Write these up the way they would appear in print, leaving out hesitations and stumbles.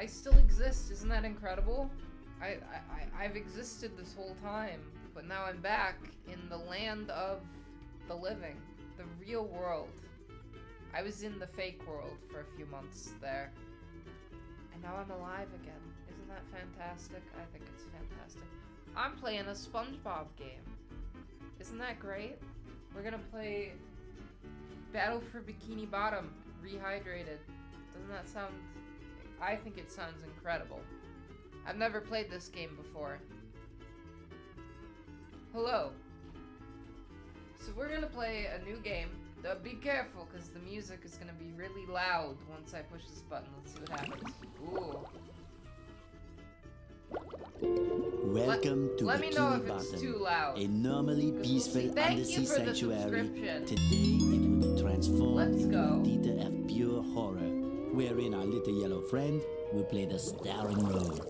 I still exist. Isn't that incredible? I've existed this whole time, but now I'm back in the land of the living, the real world. I was in the fake world for a few months there, and now I'm alive again. Isn't that fantastic? I think it's fantastic. I'm playing a SpongeBob game. Isn't that great? We're gonna play Battle for Bikini Bottom, Rehydrated. Doesn't that sound... I think it sounds incredible. I've never played this game before. Hello. So we're gonna play a new game. Be careful, because the music is gonna be really loud once I push this button. Let's see what happens. Ooh. Welcome to let me know if Bikini it's Bottom, too loud. a normally peaceful Thank undersea you for the sanctuary. subscription. Today it will be transformed Let's into go. a theater of pure horror, wherein our little yellow friend will play the starring role.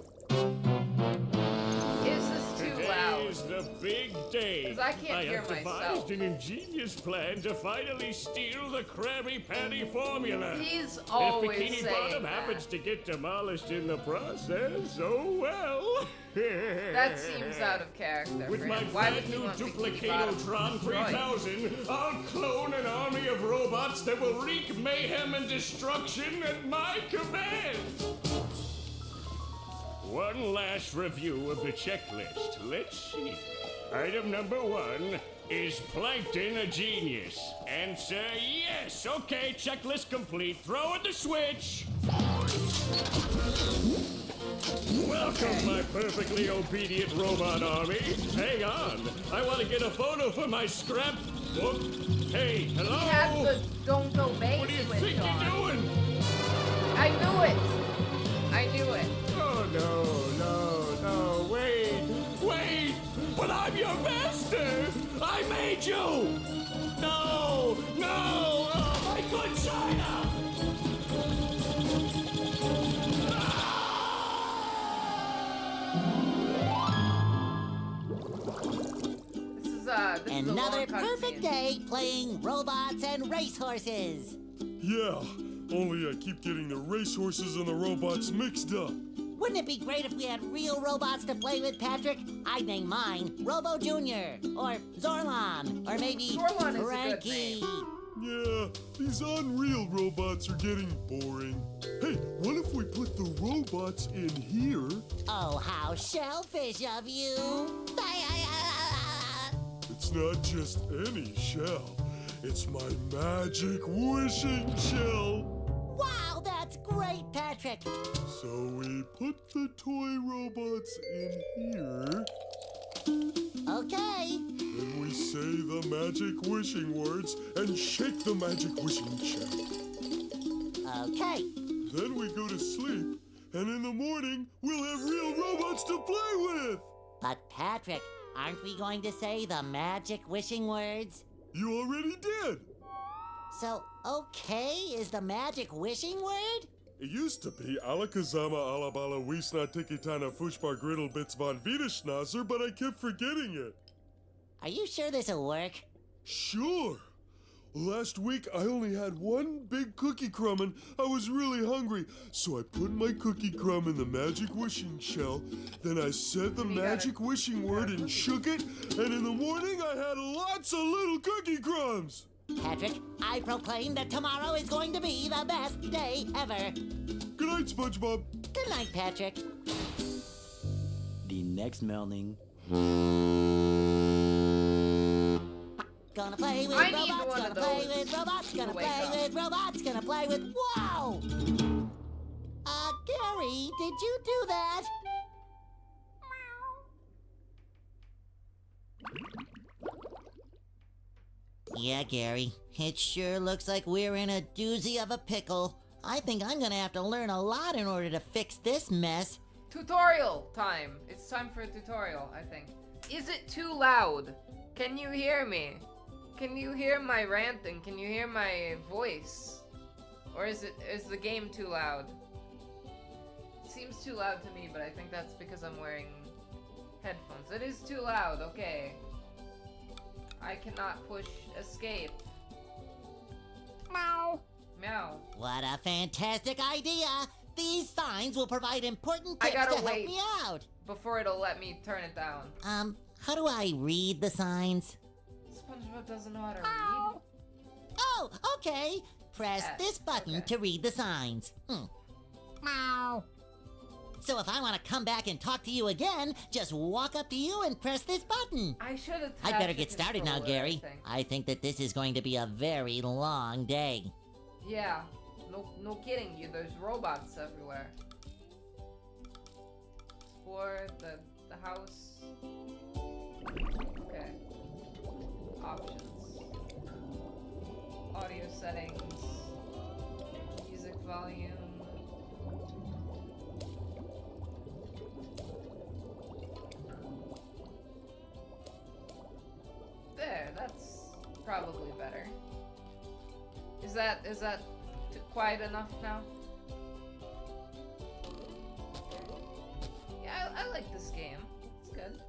Is this too loud? Today is the big day. 'Cause I can't hear have myself. devised an ingenious plan to finally steal the Krabby Patty formula. He's If always Bikini saying Bottom that. happens to get demolished in the process, oh well. That seems out of character With for my him. Why would brand he new want Bikini Bottom Duplicatotron destroyed? 3000, I'll clone an army of robots that will wreak mayhem and destruction at my command. One last review of the checklist. Let's see. Item number 1. Is Plankton a genius? Answer yes. Okay, checklist complete. Throw in the switch. Welcome, my perfectly obedient robot army. Hang on. I want to get a photo for my scrapbook. Hey, hello? He had the don't obey What do you switch think on. you're doing? I knew it. I knew it. Oh, no, wait! But I'm your master! I made you! No! Oh, my good China! This is a Another long perfect cutscene. day playing robots and racehorses. Yeah, only I keep getting the racehorses and the robots mixed up. Wouldn't it be great if we had real robots to play with, Patrick? I'd name mine Robo Jr. or Zorlon or maybe Zorlon is a good Frankie. name. Yeah, these unreal robots are getting boring. Hey, what if we put the robots in here? Oh, how shellfish of you! It's not just any shell. It's my magic wishing shell. Wow, that's great, Patrick! So we put the toy robots in here. Okay. Then we say the magic wishing words and shake the magic wishing shell. Okay. Then we go to sleep, and in the morning, we'll have real robots to play with! But Patrick, aren't we going to say the magic wishing words? You already did! So, okay is the magic wishing word? It used to be Alakazama Alabala Wiesna Tikitana Fushbar Griddle Bits von Wiederschnauzer, but I kept forgetting it. Are you sure this'll work? Sure! Last week, I only had one big cookie crumb and I was really hungry. So I put my cookie crumb in the magic wishing shell. Then I said the magic wishing word and shook it. And in the morning, I had lots of little cookie crumbs. Patrick, I proclaim that tomorrow is going to be the best day ever. Good night, SpongeBob. Good night, Patrick. The next morning. Gonna play with I need robots, one gonna of play those with robots, gonna to wake play up. with robots, gonna play with... Wow! Gary, did you do that? Yeah, Gary, it sure looks like we're in a doozy of a pickle. I think I'm gonna have to learn a lot in order to fix this mess. Tutorial time. It's time for a tutorial, I think. Is it too loud? Can you hear me? Can you hear my ranting? Can you hear my voice? Or is the game too loud? It seems too loud to me, but I think that's because I'm wearing headphones. It is too loud, okay. I cannot push escape. Meow. Meow. What a fantastic idea! These signs will provide important I tips gotta to help wait. me out. Before it'll let me turn it down. How do I read the signs? SpongeBob doesn't know how to read. Oh, okay. Press this button okay. to read the signs. Meow. So if I want to come back and talk to you again, just walk up to you and press this button. I should have. I'd better get started now, Gary. I think that this is going to be a very long day. Yeah. No kidding you. There's robots everywhere. Explore the house. Okay. Options. Audio settings. Music volume. There, that's probably better. Is that quiet enough now? Yeah, I like this game. It's good.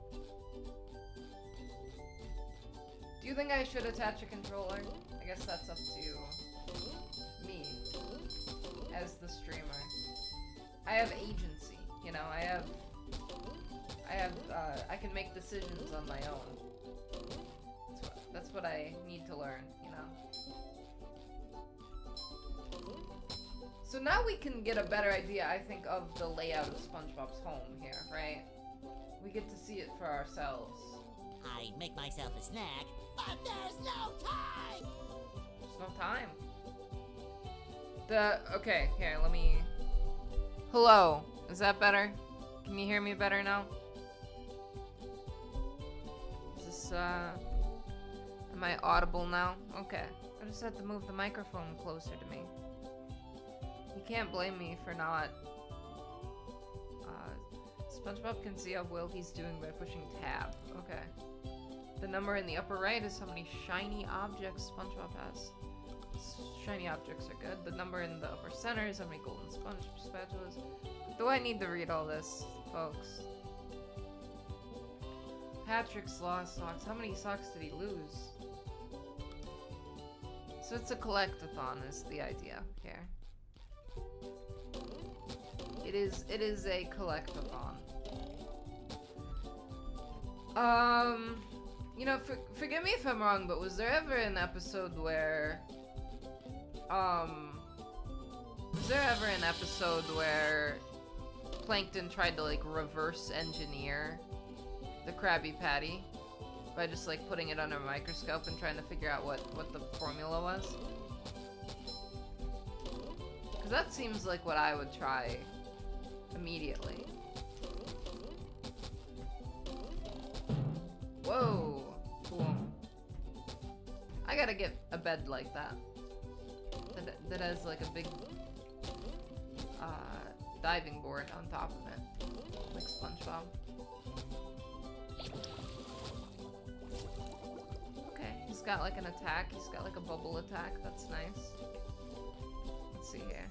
Do you think I should attach a controller? I guess that's up to me as the streamer. I have agency, you know. I can make decisions on my own. That's what I need to learn, you know. So now we can get a better idea, I think, of the layout of SpongeBob's home here, right? We get to see it for ourselves. I make myself a snack, but there's no time! There's no time. Okay, here, let me... Hello, is that better? Can you hear me better now? Is this, am I audible now? Okay. I just had to move the microphone closer to me. You can't blame me for not... SpongeBob can see how well he's doing by pushing tab. Okay. The number in the upper right is how many shiny objects SpongeBob has. Shiny objects are good. The number in the upper center is how many golden sponge spatulas. Do I need to read all this, folks? Patrick's lost socks. How many socks did he lose? So it's a collectathon is the idea here. It is a collectathon. You know, forgive me if I'm wrong, but was there ever an episode where Plankton tried to like reverse engineer the Krabby Patty by just like putting it under a microscope and trying to figure out what the formula was? Because that seems like what I would try immediately. Whoa, cool. I gotta get a bed like that. That has like a big diving board on top of it, like SpongeBob. Okay, he's got like an attack. He's got like a bubble attack. That's nice. Let's see here.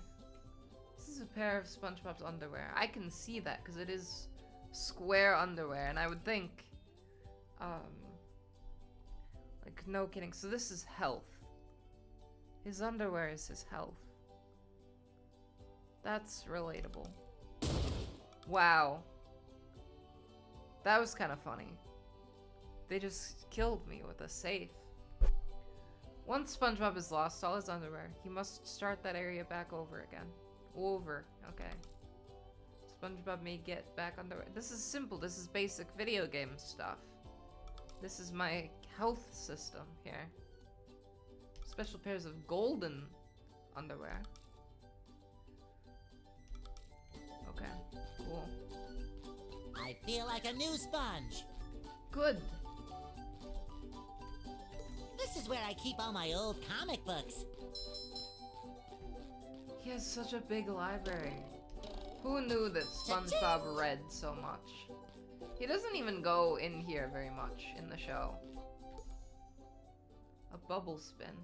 This is a pair of SpongeBob's underwear. I can see that because it is square underwear, and I would think, like no kidding. So this is health. His underwear is his health. That's relatable. Wow. That was kind of funny. They just killed me with a safe. Once SpongeBob has lost all his underwear, he must start that area back over again. Over. Okay. SpongeBob may get back underwear. This is simple. This is basic video game stuff. This is my health system here. Special pairs of golden underwear. Okay, cool. I feel like a new sponge. Good. This is where I keep all my old comic books. He has such a big library. Who knew that SpongeBob read so much? He doesn't even go in here very much in the show. A bubble spin.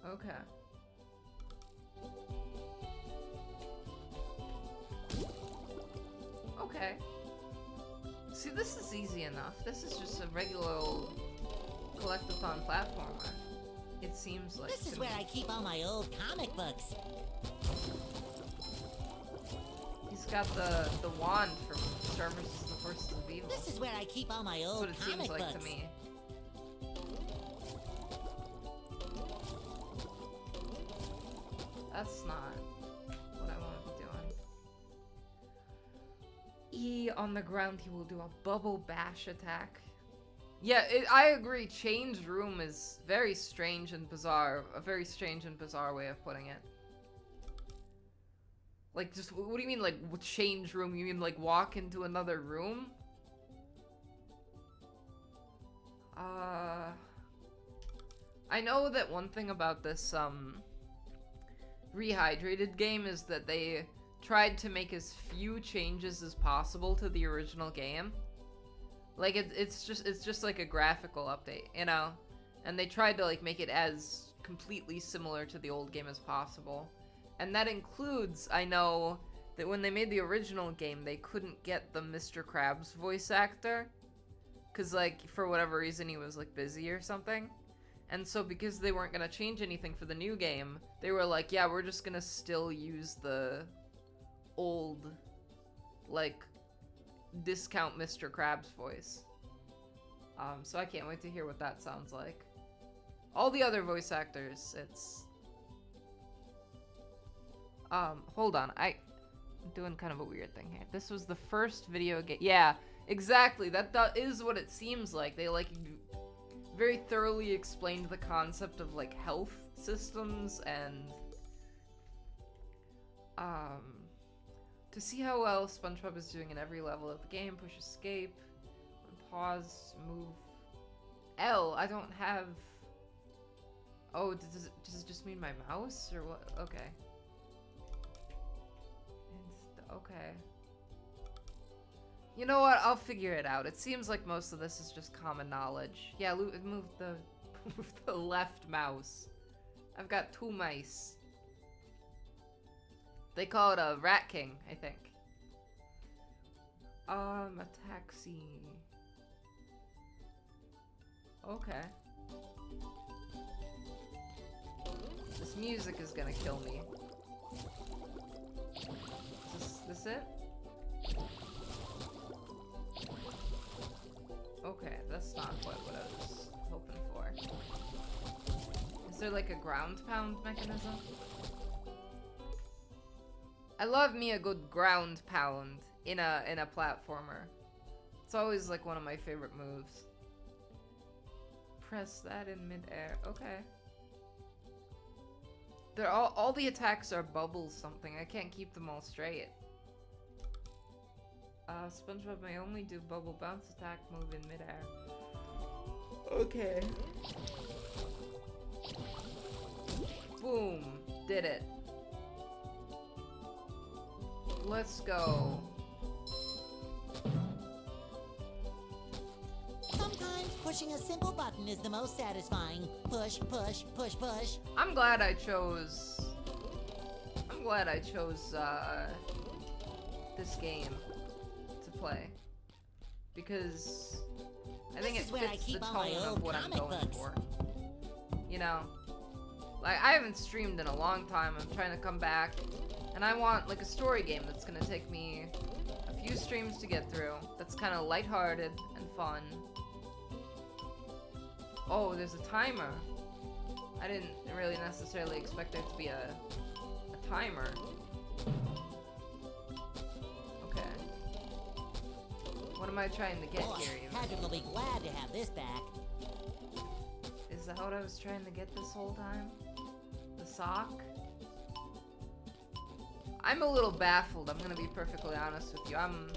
Okay. Okay. See, this is easy enough. This is just a regular old collectathon platformer. It seems like. This is to where me. I keep all my old comic books. He's got the wand from Star vs. the Forces of Evil. This is where I keep all my That's old what it comic seems like books. to me. That's not what I want to be doing. E on the ground, he will do a bubble bash attack. Yeah, I agree. Change room is very strange and bizarre. A very strange and bizarre way of putting it. Like, just, what do you mean, like, change room? You mean, like, walk into another room? I know that one thing about this, Rehydrated game is that they tried to make as few changes as possible to the original game. Like, it's just like a graphical update, you know? And they tried to, like, make it as completely similar to the old game as possible. And that includes, I know, that when they made the original game, they couldn't get the Mr. Krabs voice actor. Because, like, for whatever reason, he was, like, busy or something. And so because they weren't going to change anything for the new game, they were like, yeah, we're just going to still use the old, like, discount Mr. Krabs voice. So I can't wait to hear what that sounds like. All the other voice actors, it's... hold on, I'm doing kind of a weird thing here. This was the first video game. Yeah, exactly. That is what it seems like. They, like, very thoroughly explained the concept of, like, health systems and, to see how well SpongeBob is doing in every level of the game, push escape, pause, move. L, I don't have... Oh, does it just mean my mouse, or what? Okay. Okay. You know what? I'll figure it out. It seems like most of this is just common knowledge. Yeah, move the left mouse. I've got 2 mice. They call it a Rat King, I think. A taxi. Okay. This music is gonna kill me. Is this it? Okay, that's not quite what I was hoping for. Is there like a ground pound mechanism? I love me a good ground pound in a platformer. It's always like one of my favorite moves. Press that in midair. Okay. They're all the attacks are bubbles something. I can't keep them all straight. SpongeBob may only do bubble bounce attack move in midair. Okay. Boom. Did it. Let's go. Sometimes pushing a simple button is the most satisfying. Push, push, push, push. I'm glad I chose this game to play. Because I think it This is where I fits the keep all my tone of old what I'm comic going books. for. You know? Like, I haven't streamed in a long time. I'm trying to come back. And I want, like, a story game that's gonna take me a few streams to get through. That's kind of lighthearted and fun. Oh, there's a timer. I didn't really necessarily expect there to be a timer. Okay. What am I trying to get Boy, here, even? Patrick will be glad to have this back. Is that what I was trying to get this whole time? The sock? I'm a little baffled, I'm gonna be perfectly honest with you. I'm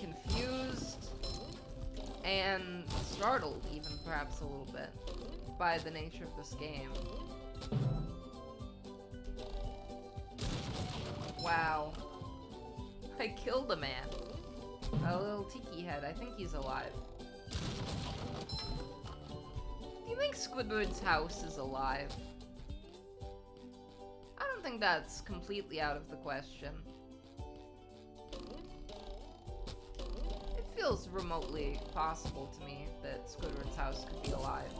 confused and startled, even perhaps a little bit, by the nature of this game. Wow. I killed a man. A little tiki head. I think he's alive. Do you think Squidward's house is alive? I don't think that's completely out of the question. It feels remotely possible to me that Squidward's house could be alive.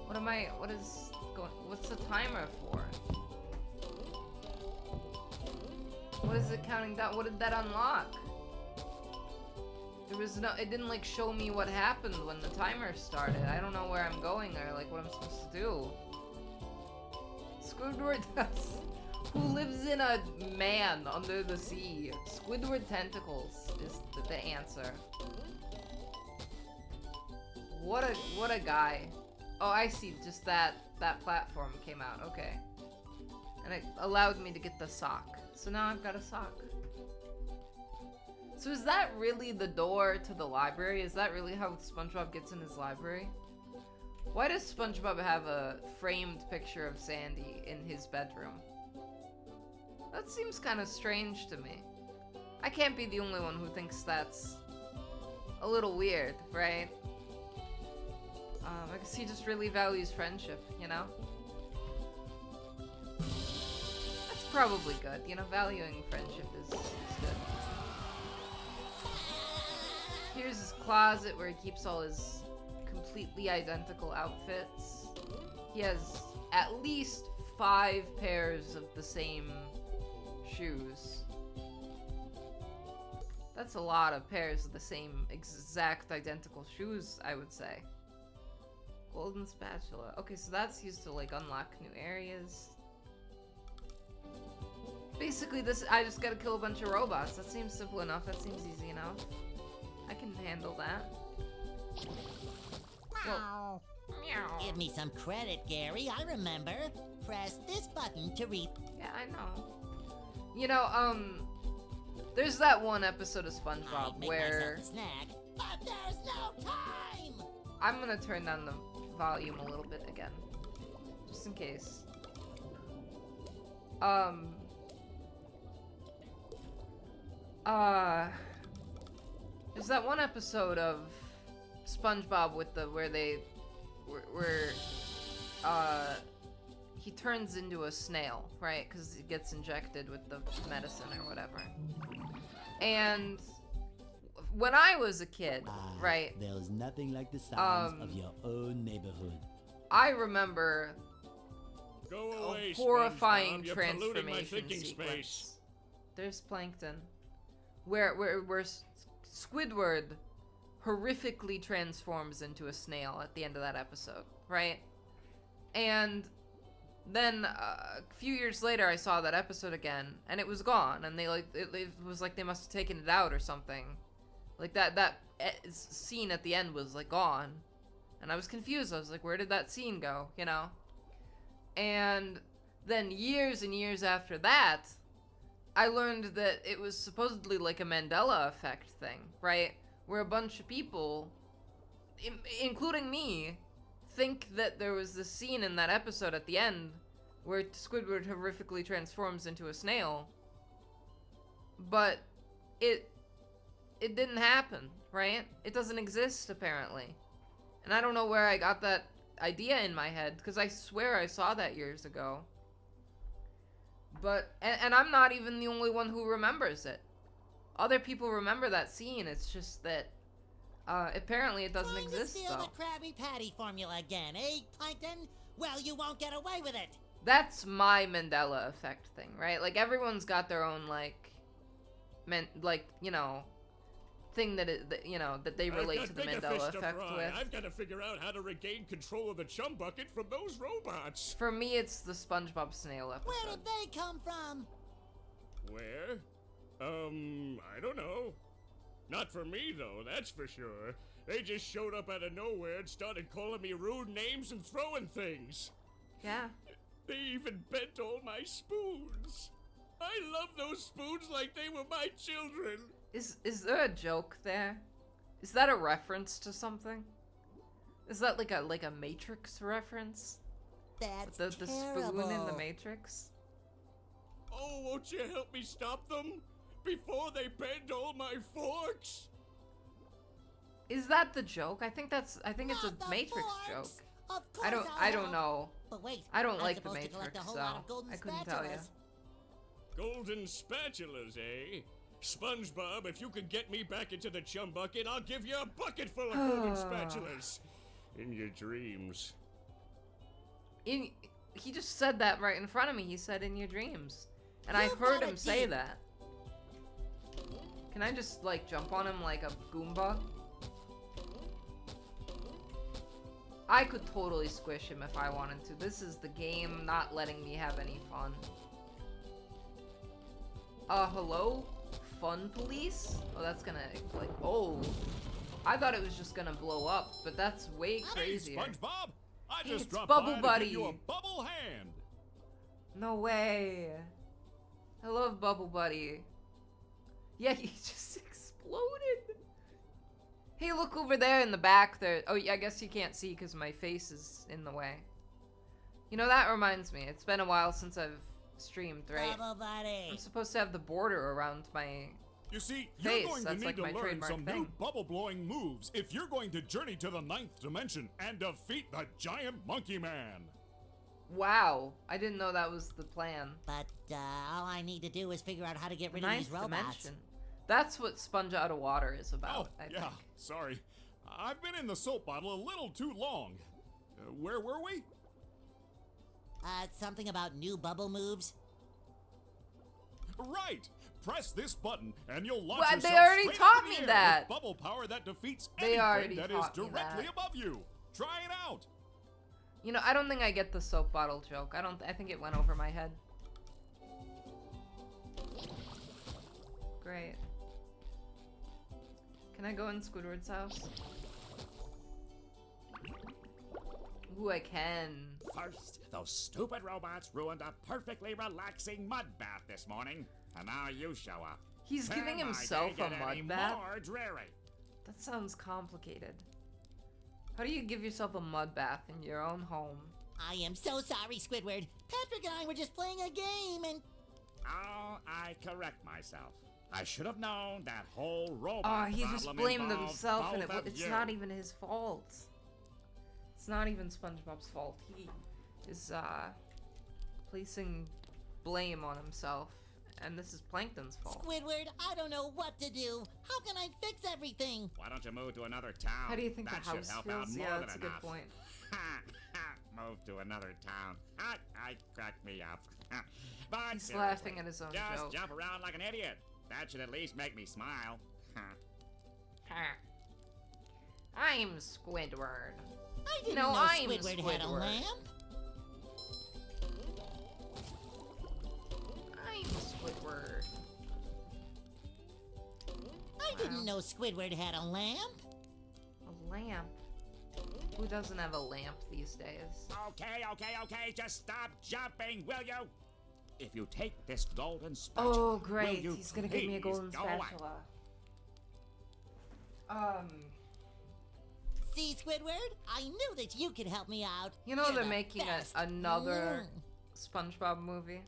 What's the timer for? What is it counting down? What did that unlock? It didn't like show me what happened when the timer started. I don't know where I'm going or like what I'm supposed to do. Squidward who lives in a man under the sea. Squidward tentacles is the answer. What a guy. Oh, I see. Just that platform came out. Okay. And it allowed me to get the sock. So now I've got a sock. So is that really the door to the library? Is that really how SpongeBob gets in his library? Why does SpongeBob have a framed picture of Sandy in his bedroom? That seems kind of strange to me. I can't be the only one who thinks that's a little weird, right? I guess he just really values friendship, you know? That's probably good, you know, valuing friendship is good. Here's his closet where he keeps all his completely identical outfits. He has at least 5 pairs of the same shoes. That's a lot of pairs of the same exact identical shoes, I would say. Golden spatula. Okay, so that's used to like unlock new areas. Basically, I just gotta kill a bunch of robots. That seems simple enough. That seems easy enough. I can handle that. Well, meow. Give me some credit, Gary. I remember. Press this button to read. Yeah, I know. You know, there's that one episode of SpongeBob where a snack, but there's no time. I'm gonna turn down the volume a little bit again, just in case. There's that one episode of SpongeBob with where he turns into a snail, right? Because he gets injected with the medicine or whatever. And when I was a kid, right? There's nothing like the sounds of your own neighborhood. I remember Go away, a horrifying SpongeBob. You're polluting my transformation thinking sequence. space. There's Plankton, where Squidward horrifically transforms into a snail at the end of that episode, right? And then a few years later, I saw that episode again, and it was gone. And they it was like they must have taken it out or something. Like that scene at the end was like gone, and I was confused. I was like, where did that scene go? You know? And then years and years after that, I learned that it was supposedly like a Mandela effect thing, right? Where a bunch of people, including me, think that there was this scene in that episode at the end where Squidward horrifically transforms into a snail, but it didn't happen, right? It doesn't exist, apparently. And I don't know where I got that idea in my head, because I swear I saw that years ago. But, and I'm not even the only one who remembers it. Other people remember that scene, it's just that, apparently it doesn't exist, Trying to steal though. the Krabby Patty formula again, eh, Plankton? Well, you won't get away with it. That's my Mandela effect thing, right? Like, everyone's got their own, like, you know, thing that they relate to the Mandela effect with. I've got to figure out how to regain control of the chum bucket from those robots. For me, it's the SpongeBob snail episode. Where did they come from? Where? I don't know. Not for me, though, that's for sure. They just showed up out of nowhere and started calling me rude names and throwing things. Yeah. They even bent all my spoons. I love those spoons like they were my children. Is there a joke there? Is that a reference to something? Is that like a Matrix reference? That's The terrible. spoon in the Matrix? Oh, won't you help me stop them? Before they bend all my forks? Is that the joke? I think it's Not a the Matrix forks. joke. Of course I don't help. know. But wait, I don't I'm like the supposed to collect Matrix, a whole lot so of golden I couldn't tell you. spatulas. Golden spatulas, eh? SpongeBob, if you could get me back into the chum bucket, I'll give you a bucket full of golden spatulas. In your dreams. He just said that right in front of me. He said in your dreams. And I You've heard got him a say deep- that. Can I just, like, jump on him like a Goomba? I could totally squish him if I wanted to. This is the game not letting me have any fun. Hello? Fun police? Oh, that's gonna, like, oh. I thought it was just gonna blow up, but that's way crazier. Hey, SpongeBob! I Hey, just it's dropped Bubble by Buddy. to give you a bubble hand. No way. I love Bubble Buddy. Yeah, he just exploded. Hey, look over there in the back there. Oh, yeah, I guess you can't see because my face is in the way. You know, that reminds me. It's been a while since I've streamed, right? Bubble Buddy. I'm supposed to have the border around my... You see, Face, you're going to that's need like to my learn trademark some thing. new bubble-blowing moves if you're going to journey to the 9th dimension and defeat the giant monkey man. Wow. I didn't know that was the plan. But all I need to do is figure out how to get rid of Ninth these robots. dimension. That's what Sponge Out of Water is about, Oh, I yeah, think. sorry. I've been in the soap bottle a little too long. Where were we? Something about new bubble moves? Right! Press this button and you'll launch Well, yourself they already straight taught into me the air that. with bubble power that defeats They already anything that is taught me directly that. above you. Try it out. You know, I don't think I get the soap bottle joke. I think it went over my head. Great. Can I go in Squidward's house? Ooh, I can. First, those stupid robots ruined a perfectly relaxing mud bath this morning, and now you show up. He's giving Can my himself day a get mud any bath? more dreary? That sounds complicated. How do you give yourself a mud bath in your own home? I am so sorry, Squidward. Patrick and I were just playing a game and... Oh, I correct myself. I should have known that whole robot Oh, he just problem blamed involved himself and both of it's you. not even his fault. It's not even SpongeBob's fault. He is, placing blame on himself. And this is Plankton's fault. Squidward, I don't know what to do. How can I fix everything? Why don't you move to another town? How do you think that the should house help feels? out more Yeah, than that's a good enough. point. Move to another town. I cracked me up. But He's seriously, laughing at his own just joke. jump around like an idiot. That should at least make me smile. I'm Squidward. I didn't know, know I'm Squidward had a Squidward. lamp. I'm Squidward. I didn't know Squidward had a lamp. A lamp? Who doesn't have a lamp these days? Okay, just stop jumping, will you? If you take this golden spatula, Oh, will great. you He's gonna give me a please golden go away? spatula. See, Squidward? I knew that you could help me out. You know You're they're the making best. another SpongeBob movie.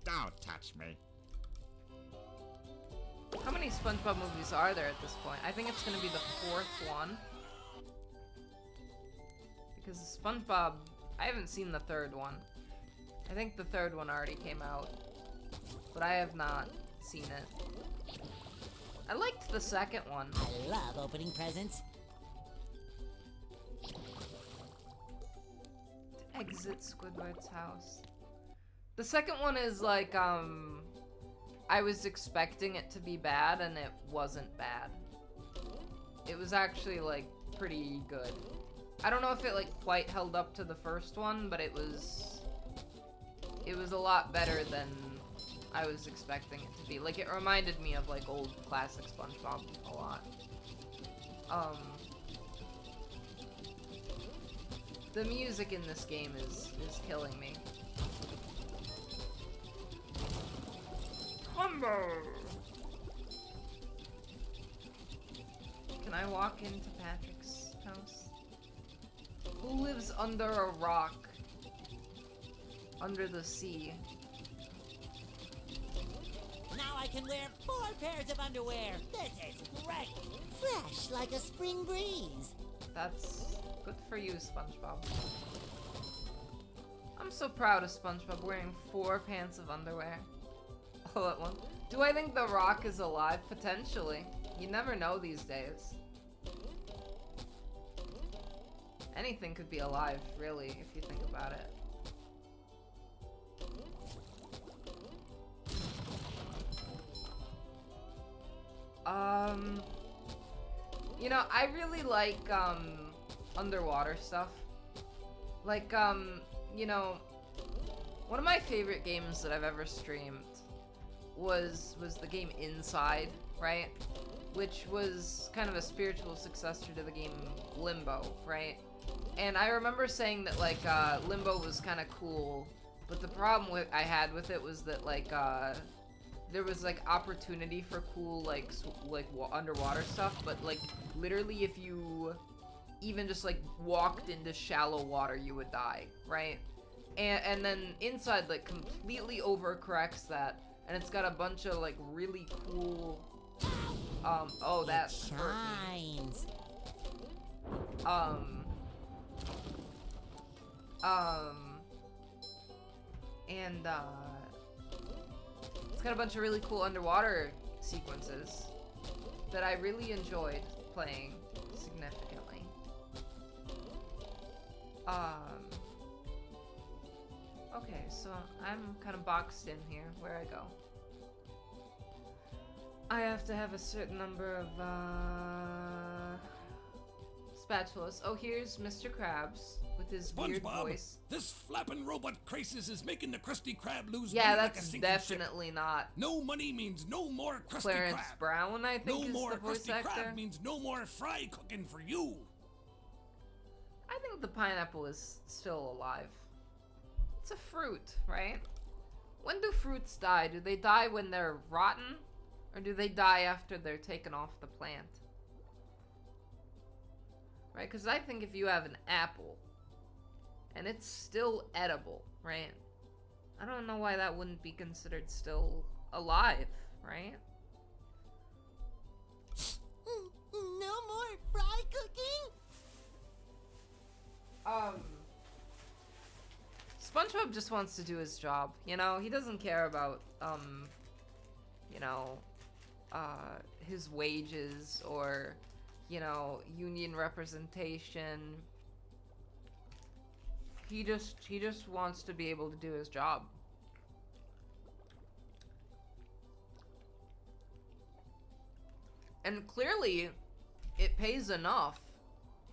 Don't touch me. How many SpongeBob movies are there at this point? I think it's gonna be the 4th one. Because SpongeBob, I haven't seen the 3rd one. I think the 3rd one already came out. But I have not seen it. I liked the 2nd one. I love opening presents. Exit Squidward's house. The 2nd one is like, I was expecting it to be bad and it wasn't bad. It was actually, like, pretty good. I don't know if it, like, quite held up to the 1st one, but it was a lot better than I was expecting it to be. Like, it reminded me of, like, old classic SpongeBob a lot. The music in this game is killing me. Humber! Can I walk into Patrick's house? Who lives under a rock? Under the sea? Now I can wear 4 pairs of underwear. This is great. Fresh like a spring breeze. That's good for you, SpongeBob. I'm so proud of SpongeBob wearing 4 pants of underwear. All at once. Do I think The Rock is alive? Potentially. You never know these days. Anything could be alive, really, if you think about it. You know, I really like underwater stuff. Like you know, one of my favorite games that I've ever streamed was the game Inside, right? Which was kind of a spiritual successor to the game Limbo, right? And I remember saying that like Limbo was kind of cool, but the problem I had with it was that like there was like opportunity for cool like underwater stuff, but like literally if you even just like walked into shallow water, you would die, right? And then Inside like completely overcorrects that, and it's got a bunch of like really cool oh, that shines. And it's got a bunch of really cool underwater sequences that I really enjoyed playing significantly. Okay, so I'm kind of boxed in here where I go. I have to have a certain number of spatulas. Oh, here's Mr. Krabs with his weird voice. This flapping robot crisis is making the Krusty Krab lose Yeah, money like a that's sinking definitely ship. not No money means no more Krusty Clarence Krab. Brown, I think, No is more the voice Krusty actor. Krab means no more fry cooking for you. I think the pineapple is still alive. It's a fruit, right? When do fruits die? Do they die when they're rotten? Or do they die after they're taken off the plant? Right? Because I think if you have an apple and it's still edible, right? I don't know why that wouldn't be considered still alive, right? No more fry cooking? SpongeBob just wants to do his job, you know? He doesn't care about, you know, his wages or, you know, union representation. He just wants to be able to do his job. And clearly, it pays enough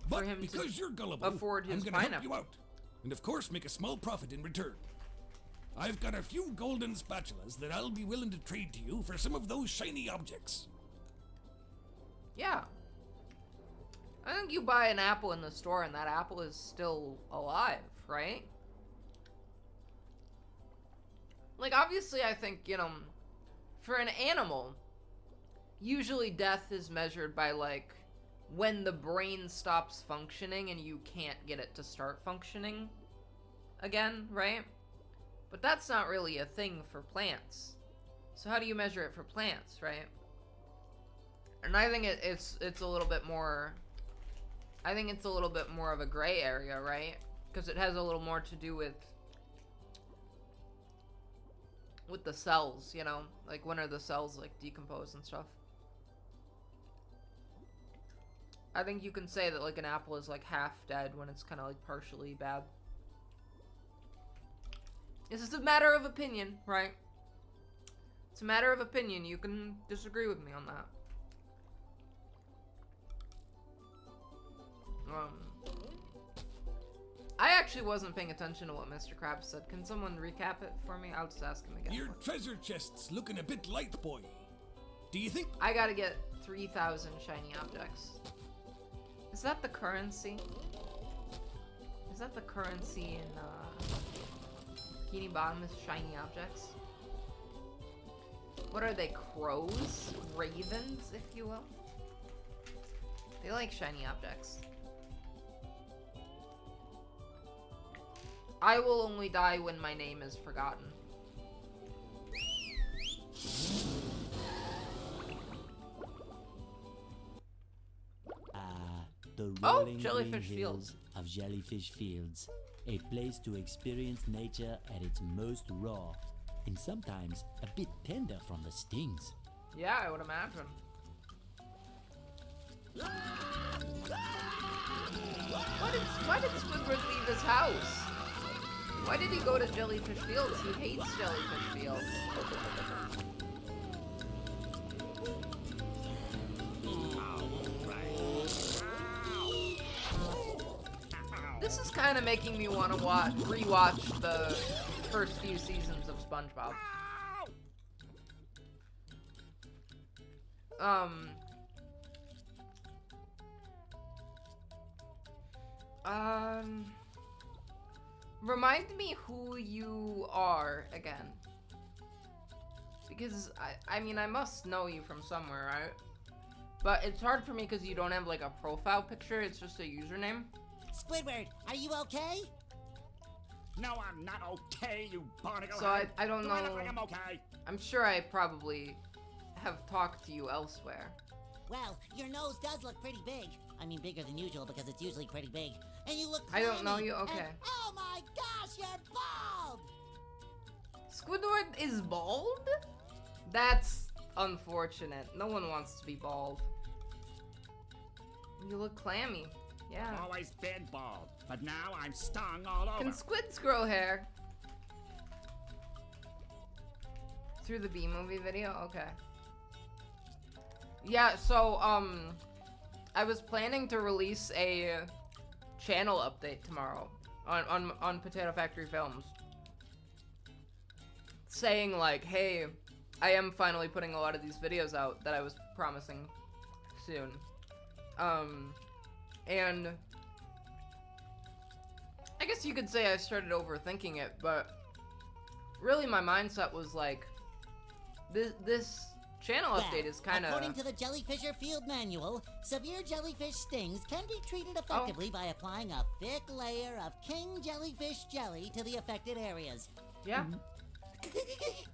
for him because to you're gullible, afford his I'm gonna help pineapple. you out. And of course make a small profit in return. I've got a few golden spatulas that I'll be willing to trade to you for some of those shiny objects. Yeah. I think you buy an apple in the store and that apple is still alive, right? Like, obviously, I think, you know, for an animal, usually death is measured by, like, when the brain stops functioning and you can't get it to start functioning again, right? But that's not really a thing for plants. So how do you measure it for plants, right? And I think it's a little bit more... I think it's a little bit more of a gray area, right? Because it has a little more to do with the cells, you know? Like, when are the cells, like, decompose and stuff? I think you can say that, like, an apple is, like, half dead when it's kind of, like, partially bad. This is a matter of opinion, right? It's a matter of opinion. You can disagree with me on that. I actually wasn't paying attention to what Mr. Krabs said. Can someone recap it for me? I'll just ask him again. Your treasure chest's looking a bit light, boy. Do you think... I gotta get 3,000 shiny objects. Is that the currency? Is that the currency in Bikini Bottom is shiny objects? What are they, crows? Ravens, if you will? They like shiny objects. I will only die when my name is forgotten. The Oh, rolling Jellyfish green Fields. hills of Jellyfish Fields, a place to experience nature at its most raw, and sometimes a bit tender from the stings. Yeah, I would imagine. Why did Squidward leave his house? Why did he go to Jellyfish Fields? He hates Jellyfish Fields. kind of making me want to rewatch the first few seasons of SpongeBob. Remind me who you are again. Because, I mean, I must know you from somewhere, right? But it's hard for me because you don't have, like, a profile picture. It's just a username. Squidward, are you okay? No, I'm not okay, you barnacle. So I don't know. Do I look like I'm okay? I'm sure I probably have talked to you elsewhere. Well, your nose does look pretty big. I mean, bigger than usual because it's usually pretty big. And you look I don't know clammy, you? Okay. and, oh my gosh, you're bald! Squidward is bald? That's unfortunate. No one wants to be bald. You look clammy. Yeah. I've always been bald, but now I'm stung all over. Can squids grow hair? Through the B-movie video? Okay. Yeah, so, I was planning to release a channel update tomorrow on Potato Factory Films. Saying, like, hey, I am finally putting a lot of these videos out that I was promising soon. And I guess you could say I started overthinking it, but really my mindset was like, this channel update is kind of... According to the Jellyfisher Field Manual, severe jellyfish stings can be treated effectively by applying a thick layer of king jellyfish jelly to the affected areas. Yeah.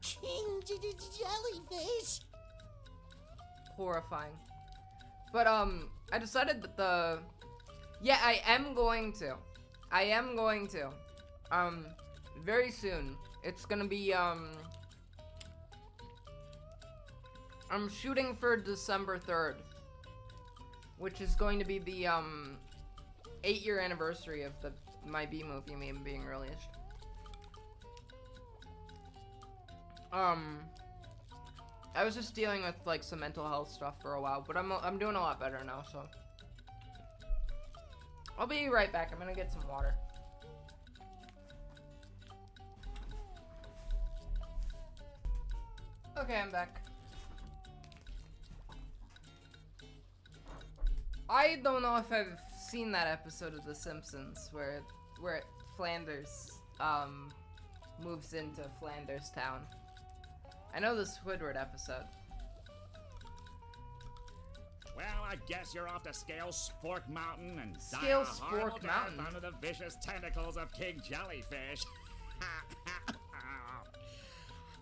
King jellyfish? Horrifying. But, I decided that yeah, I am going to. Very soon. It's gonna be, I'm shooting for December 3rd. Which is going to be the, 8-year anniversary of my B-movie being released. I was just dealing with, like, some mental health stuff for a while, but I'm doing a lot better now, so. I'll be right back. I'm gonna get some water. Okay, I'm back. I don't know if I've seen that episode of The Simpsons where Flanders, moves into Flanders Town. I know the Squidward episode. Well, I guess you're off to scale Spork Mountain and Scale die a horrible Spork Mountain? death under the vicious tentacles of King Jellyfish.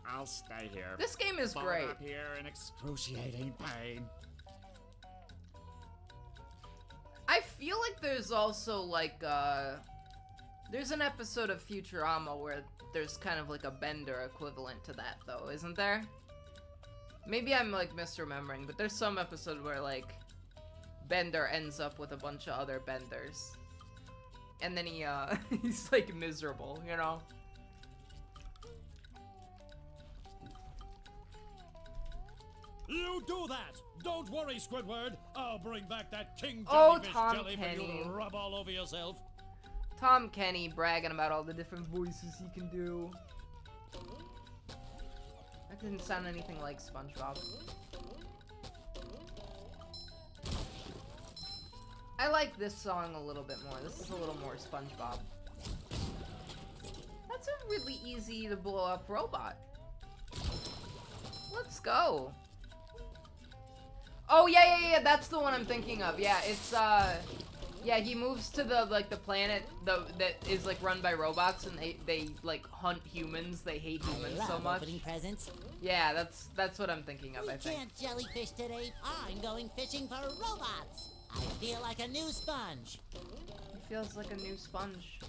I'll stay here. This game is balled great. Up here in excruciating pain. I feel like there's also like there's an episode of Futurama where there's kind of like a Bender equivalent to that though, isn't there? Maybe I'm like misremembering, but there's some episode where like Bender ends up with a bunch of other Benders. And then he he's like miserable, you know? You do that! Don't worry, Squidward. I'll bring back that king Oh, jellyfish Tom jelly for Kenny. you to rub all over yourself. Tom Kenny bragging about all the different voices he can do. That didn't sound anything like SpongeBob. I like this song a little bit more. This is a little more SpongeBob. That's a really easy to blow up robot. Let's go. Oh, yeah, that's the one I'm thinking of. Yeah, it's, yeah, he moves to the, like, the planet that is, like, run by robots, and they like, hunt humans. They hate humans so much. Opening presents. Yeah, that's what I'm thinking of, I think. We can't jellyfish today. I'm going fishing for robots. I feel like a new sponge. He feels like a new sponge.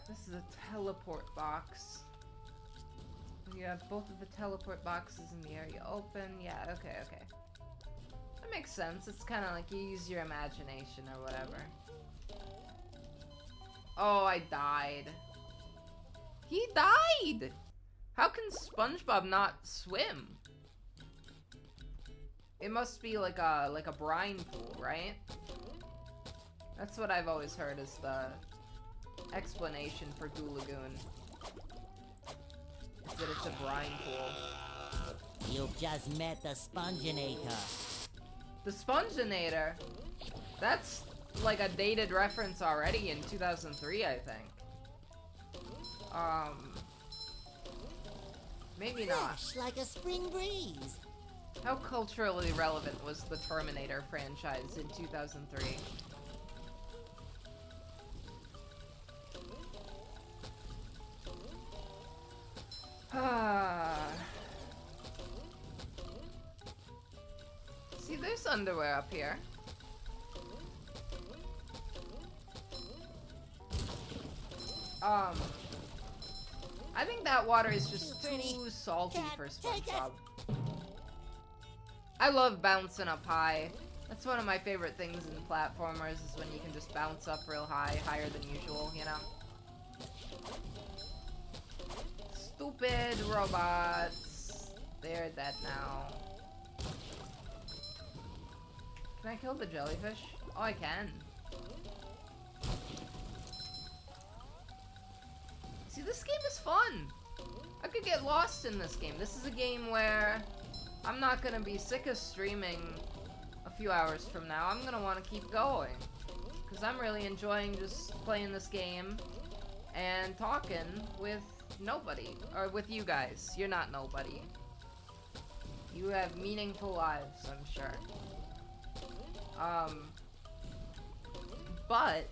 This is a teleport box. You have both of the teleport boxes in the area open. Yeah, okay. That makes sense. It's kind of like you use your imagination or whatever. Oh, I died. He died! How can SpongeBob not swim? It must be like a brine pool, right? That's what I've always heard is the explanation for Goo Lagoon. Is that it's a brine pool. You've just met the Sponginator. The Sponginator? That's like a dated reference already in 2003, I think. Maybe not. Fresh like a spring breeze. How culturally relevant was the Terminator franchise in 2003? See, there's underwear up here. I think that water is just too salty for SpongeBob. I love bouncing up high. That's one of my favorite things in platformers is when you can just bounce up real high, higher than usual, you know? Stupid robots. They're dead now. Can I kill the jellyfish? Oh, I can. See, this game is fun. I could get lost in this game. This is a game where I'm not gonna be sick of streaming a few hours from now. I'm gonna want to keep going. Because I'm really enjoying just playing this game and talking with nobody. Or with you guys. You're not nobody. You have meaningful lives, I'm sure. But,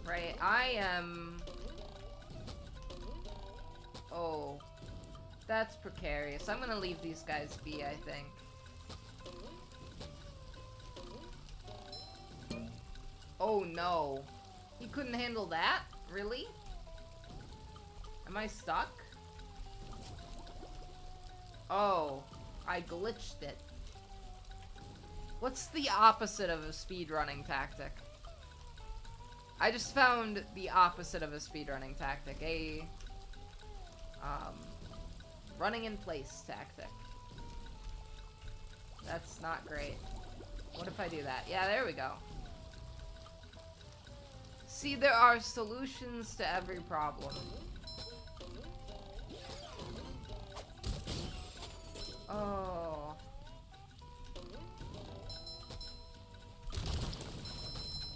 right, I am... Oh, that's precarious. I'm gonna leave these guys be, I think. Oh no. He couldn't handle that? Really? Am I stuck? Oh, I glitched it. What's the opposite of a speedrunning tactic? I just found the opposite of a speedrunning tactic. A running in place tactic. That's not great. What if I do that? Yeah, there we go. See, there are solutions to every problem. Oh.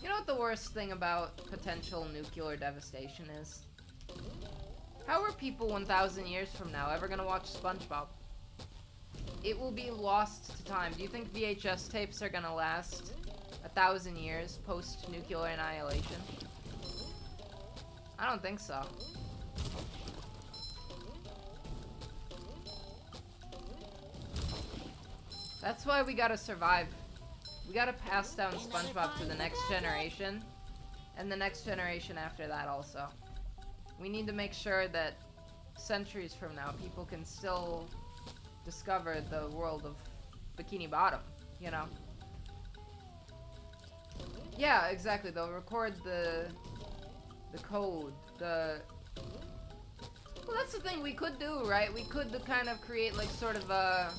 You know what the worst thing about potential nuclear devastation is? How are people 1,000 years from now ever gonna watch SpongeBob? It will be lost to time. Do you think VHS tapes are gonna last 1,000 years post-nuclear annihilation? I don't think so. That's why we gotta survive. We gotta pass down SpongeBob to the next generation, and the next generation after that also. We need to make sure that centuries from now, people can still discover the world of Bikini Bottom, you know? Yeah, exactly. They'll record the code, Well, that's the thing we could do, right? We could kind of create, like, sort of a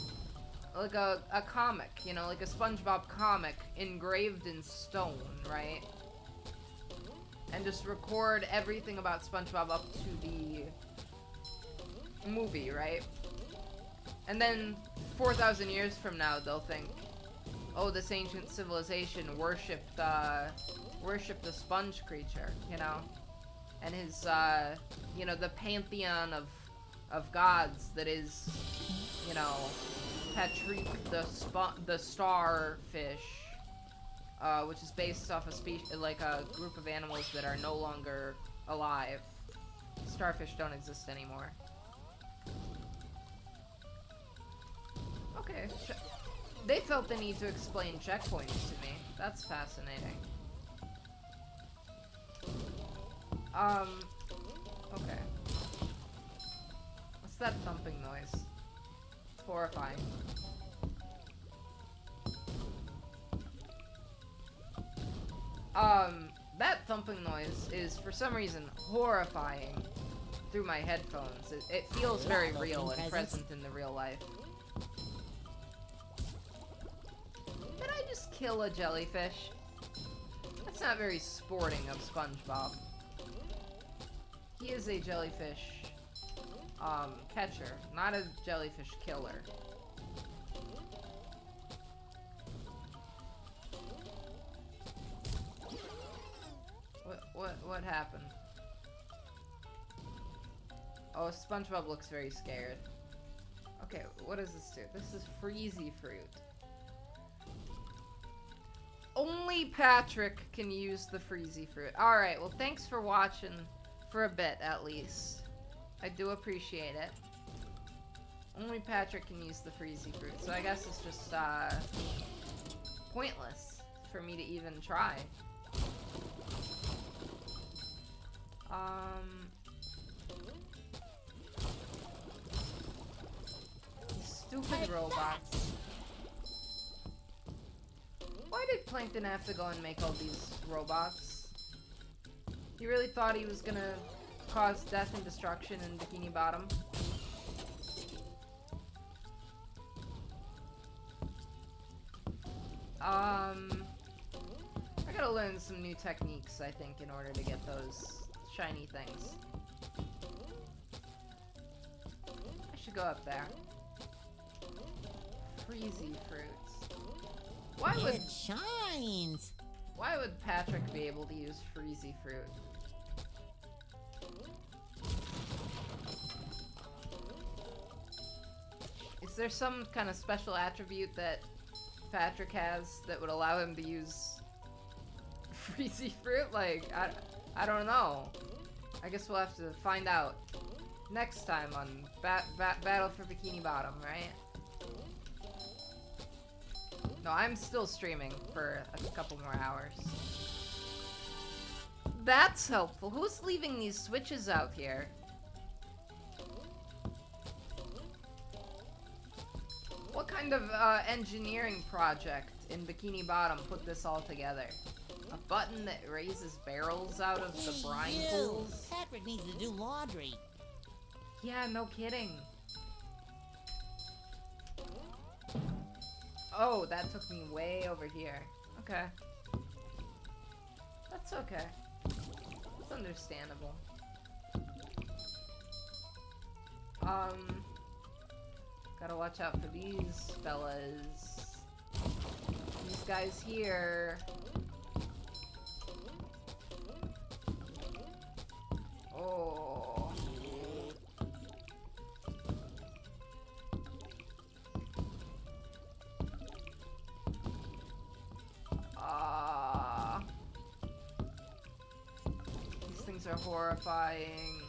comic, you know, like a SpongeBob comic engraved in stone, right? And just record everything about SpongeBob up to the movie, right? And then 4,000 years from now, they'll think, oh, this ancient civilization worshipped the sponge creature, you know? And his, you know, the pantheon of gods that is, you know, Patrick the starfish, which is based off a species, like a group of animals that are no longer alive. Starfish don't exist anymore. Okay, they felt the need to explain checkpoints to me. That's fascinating. Okay. What's that thumping noise? It's horrifying. That thumping noise is, for some reason, horrifying through my headphones. It feels very real and present in the real life. just kill a jellyfish? That's not very sporting of SpongeBob. He is a jellyfish catcher, not a jellyfish killer. What happened? Oh, SpongeBob looks very scared. Okay, what does this do? This is freezy fruit. Only Patrick can use the freezy fruit. Alright, well thanks for watching for a bit at least. I do appreciate it. Only Patrick can use the freezy fruit, so I guess it's just pointless for me to even try. Stupid robots. Why did Plankton have to go and make all these robots? He really thought he was gonna cause death and destruction in Bikini Bottom? I gotta learn some new techniques, I think, in order to get those shiny things. I should go up there. Freezy fruits. Why would It shines. Why would Patrick be able to use freezy fruit? Is there some kind of special attribute that Patrick has that would allow him to use freezy fruit? Like, I don't know. I guess we'll have to find out next time on Battle for Bikini Bottom, right? No, I'm still streaming for a couple more hours. That's helpful. Who's leaving these switches out here? What kind of engineering project in Bikini Bottom put this all together? A button that raises barrels out of the brine You. pools? Patrick needs to do laundry. Yeah, no kidding. Oh, that took me way over here. Okay. That's okay. It's understandable. Gotta watch out for these fellas. These guys here. Oh. These things are horrifying.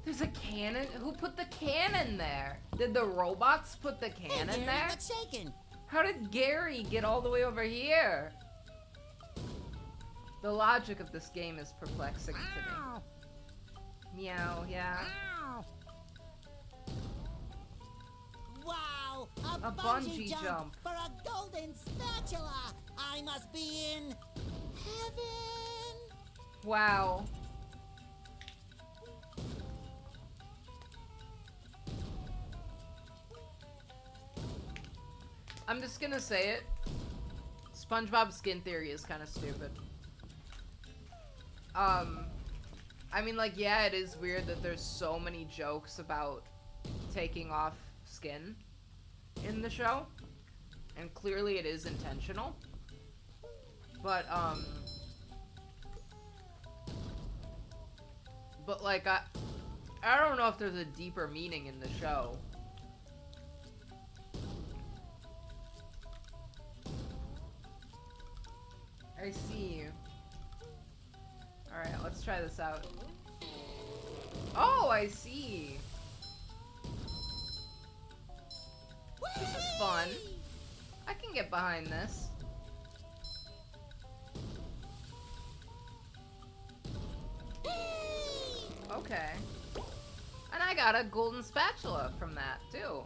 There's a cannon? Who put the cannon there? Did the robots put the cannon Hey, Gary, there? what's shaking? How did Gary get all the way over here? The logic of this game is perplexing to Ow. me. Meow, yeah. Ow. Wow, A bungee jump. for a golden spatula. I must be in heaven. Wow. I'm just gonna say it. SpongeBob skin theory is kind of stupid. I mean, like, yeah, it is weird that there's so many jokes about taking off skin in the show. And clearly it is intentional. But like, I don't know if there's a deeper meaning in the show. I see you. Alright, let's try this out. Oh, I see. This is fun. I can get behind this. Okay. And I got a golden spatula from that, too.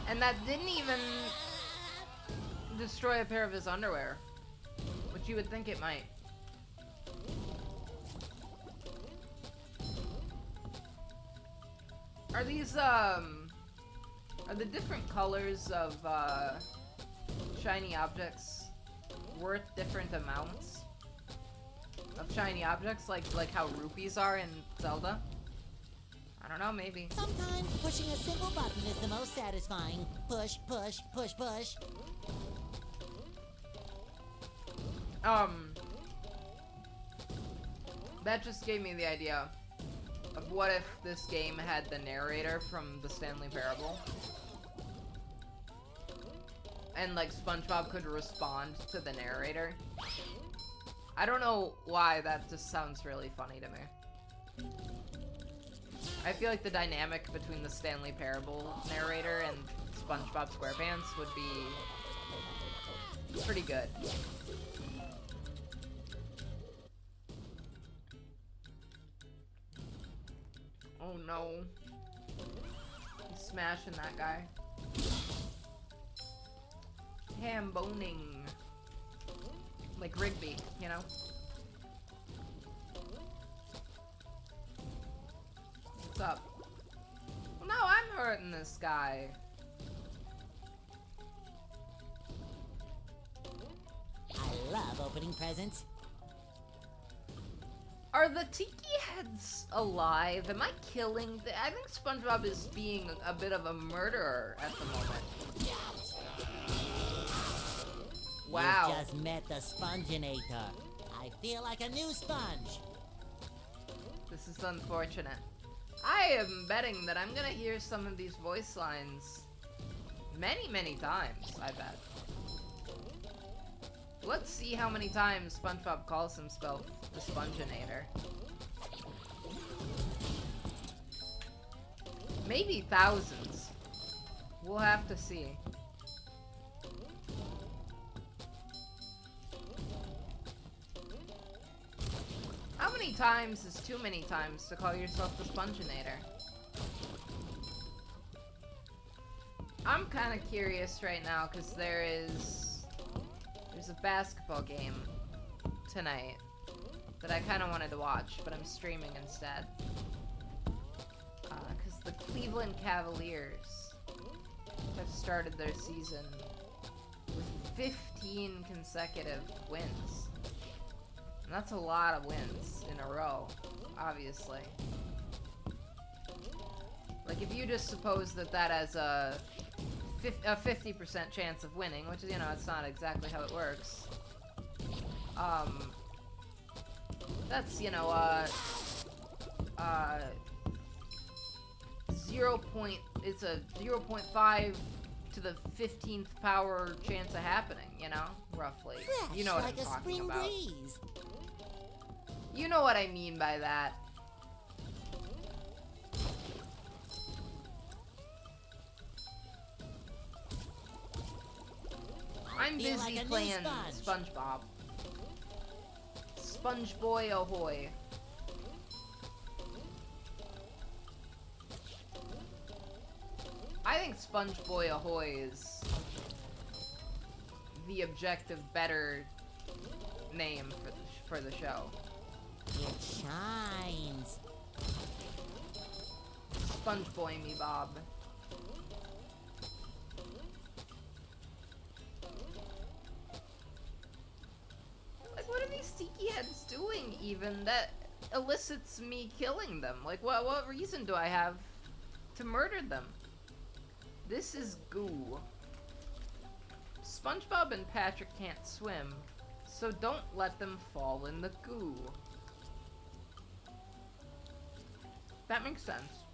And that didn't even destroy a pair of his underwear, which you would think it might. Are these, are the different colors of, shiny objects worth different amounts of shiny objects? Like how rupees are in Zelda? I don't know, maybe. Sometimes pushing a single button is the most satisfying. Push, push, push, push. That just gave me the idea of what if this game had the narrator from the Stanley Parable? And, like, SpongeBob could respond to the narrator. I don't know why, that just sounds really funny to me. I feel like the dynamic between the Stanley Parable narrator and SpongeBob SquarePants would be pretty good. Oh no. He's smashing that guy. Ham boning. Like Rigby, you know? What's up? Well, no, I'm hurting this guy. I love opening presents. Are the tiki heads alive? Am I killing? I think SpongeBob is being a bit of a murderer at the moment. Wow. You just met the Sponginator. I feel like a new sponge. This is unfortunate. I am betting that I'm gonna hear some of these voice lines many, many times, I bet. Let's see how many times SpongeBob calls himself the Sponginator. Maybe thousands. We'll have to see. How many times is too many times to call yourself the Sponginator? I'm kind of curious right now because there's a basketball game tonight that I kind of wanted to watch, but I'm streaming instead. Because the Cleveland Cavaliers have started their season with 15 consecutive wins. And that's a lot of wins in a row, obviously. Like, if you just suppose that that has a 50% chance of winning, which is, you know, it's not exactly how it works. That's, you know, it's a 0.5 to the 15th power chance of happening, you know, roughly. Fresh, You know what like I'm a talking spring about. breeze. You know what I mean by that. I'm feel busy like a new playing sponge. SpongeBob. Sponge Boy ahoy. I think Sponge Boy ahoy is the objective better name for the show. It shines. Sponge Boy me Bob. Like, what are these tiki heads doing even that elicits me killing them? Like, what reason do I have to murder them? This is goo. SpongeBob and Patrick can't swim, so don't let them fall in the goo. That makes sense.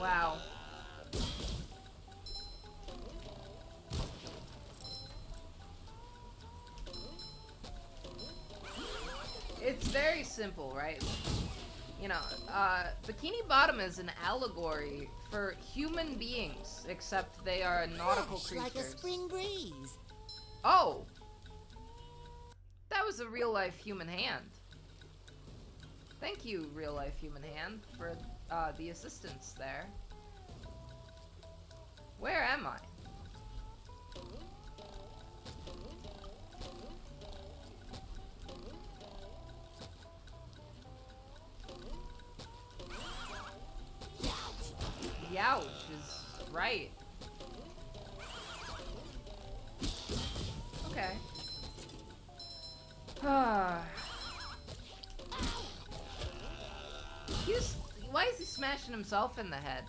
Wow. It's very simple, right? You know, Bikini Bottom is an allegory for human beings, except they are nautical Fresh, creatures. like a spring breeze. Oh! That was a real-life human hand. Thank you, real-life human hand, for the assistance there. Where am I? Youch is right. Okay. Why is he smashing himself in the head?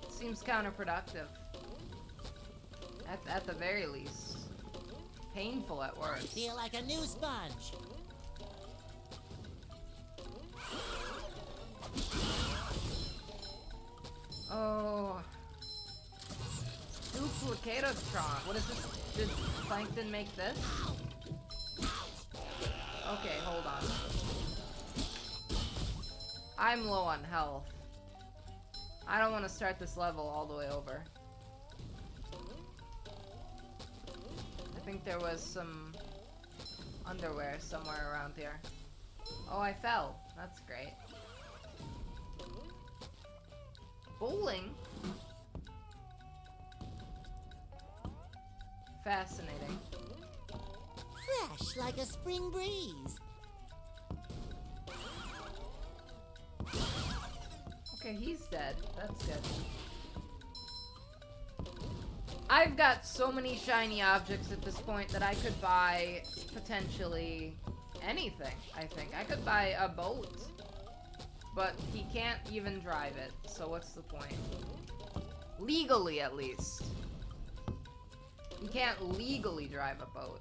Seems counterproductive. At the very least. Painful at worst. I feel like a new sponge. Oh. Duplicatotron. What is this? Did Plankton make this? Okay, hold on. I'm low on health. I don't want to start this level all the way over. I think there was some underwear somewhere around here. Oh, I fell. That's great. Bowling? Fascinating. Fresh like a spring breeze. Okay, he's dead. That's good. I've got so many shiny objects at this point that I could buy potentially anything, I think. I could buy a boat, but he can't even drive it, so what's the point? Legally, at least. He can't legally drive a boat.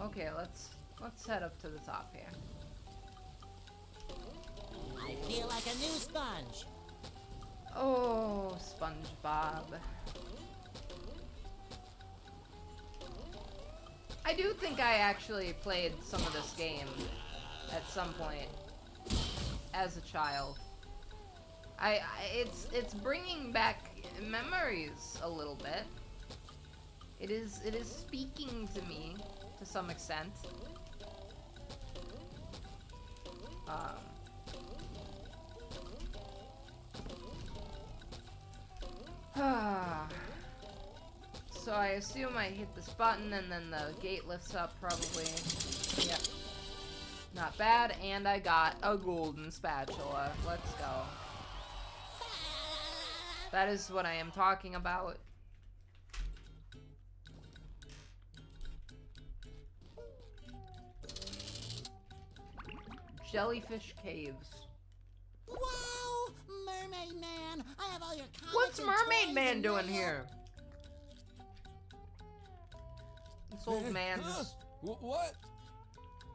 Okay, let's head up to the top here. I feel like a new sponge. Oh, SpongeBob. I do think I actually played some of this game at some point as a child. It's bringing back memories a little bit. It is speaking to me to some extent. So I assume I hit this button and then the gate lifts up probably. Yep. Not bad, and I got a golden spatula. Let's go. That is what I am talking about. Jellyfish caves. Wow! Mermaid Man! I have all your comics. What's and Mermaid toys Man and doing mail. here? This old man just... What?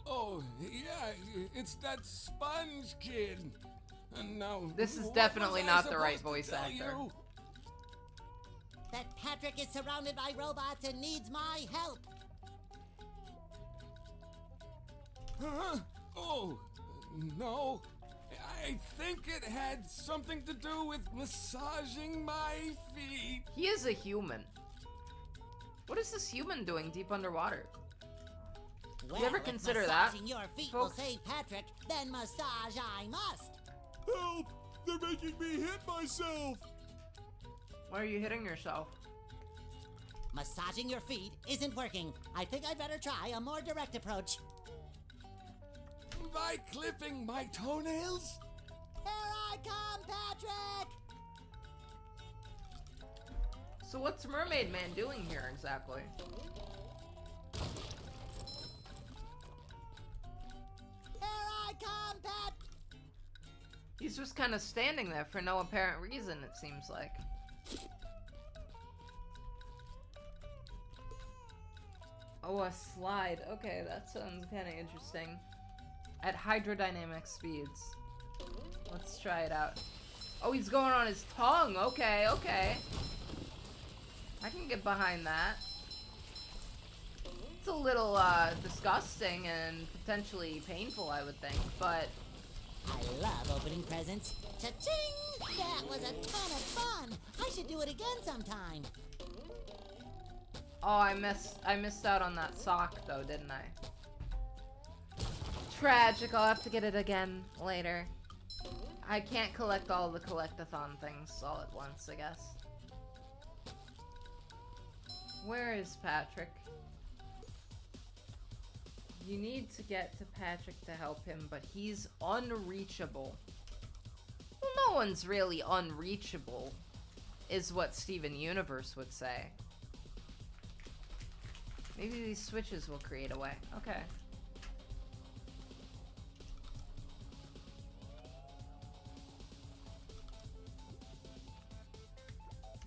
Oh, yeah, it's that Sponge Kid. And now, This is what definitely was I not the right supposed voice to tell actor. you? That Patrick is surrounded by robots and needs my help. Huh? Oh, no. I think it had something to do with massaging my feet. He is a human. What is this human doing deep underwater? Well, you ever if consider that, massaging your feet folks? will save Patrick, then massage I must. Help! They're making me hit myself! Why are you hitting yourself? Massaging your feet isn't working. I think I'd better try a more direct approach. By clipping my toenails? Here I come, Patrick! So what's Mermaid Man doing here exactly? Here I come, Pat! He's just kind of standing there for no apparent reason, it seems like. Oh, a slide. Okay, that sounds kind of interesting. At hydrodynamic speeds. Let's try it out. Oh, he's going on his tongue. Okay, okay. I can get behind that. It's a little, disgusting and potentially painful, I would think, but... I love opening presents. Cha-ching! That was a ton of fun! I should do it again sometime. Oh, I missed out on that sock, though, didn't I? Tragic, I'll have to get it again later. I can't collect all the collectathon things all at once, I guess. Where is Patrick? You need to get to Patrick to help him, but he's unreachable. Well, no one's really unreachable, is what Steven Universe would say. Maybe these switches will create a way. Okay.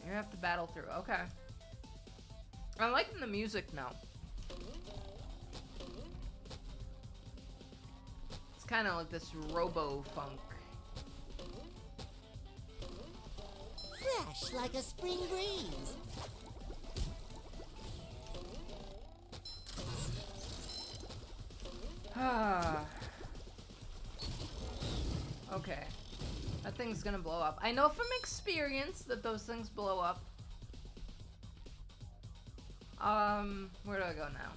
You have to battle through. Okay. I'm liking the music now. It's kind of like this robo-funk. Fresh like a spring breeze. Okay. That thing's gonna blow up. I know from experience that those things blow up. Where do I go now?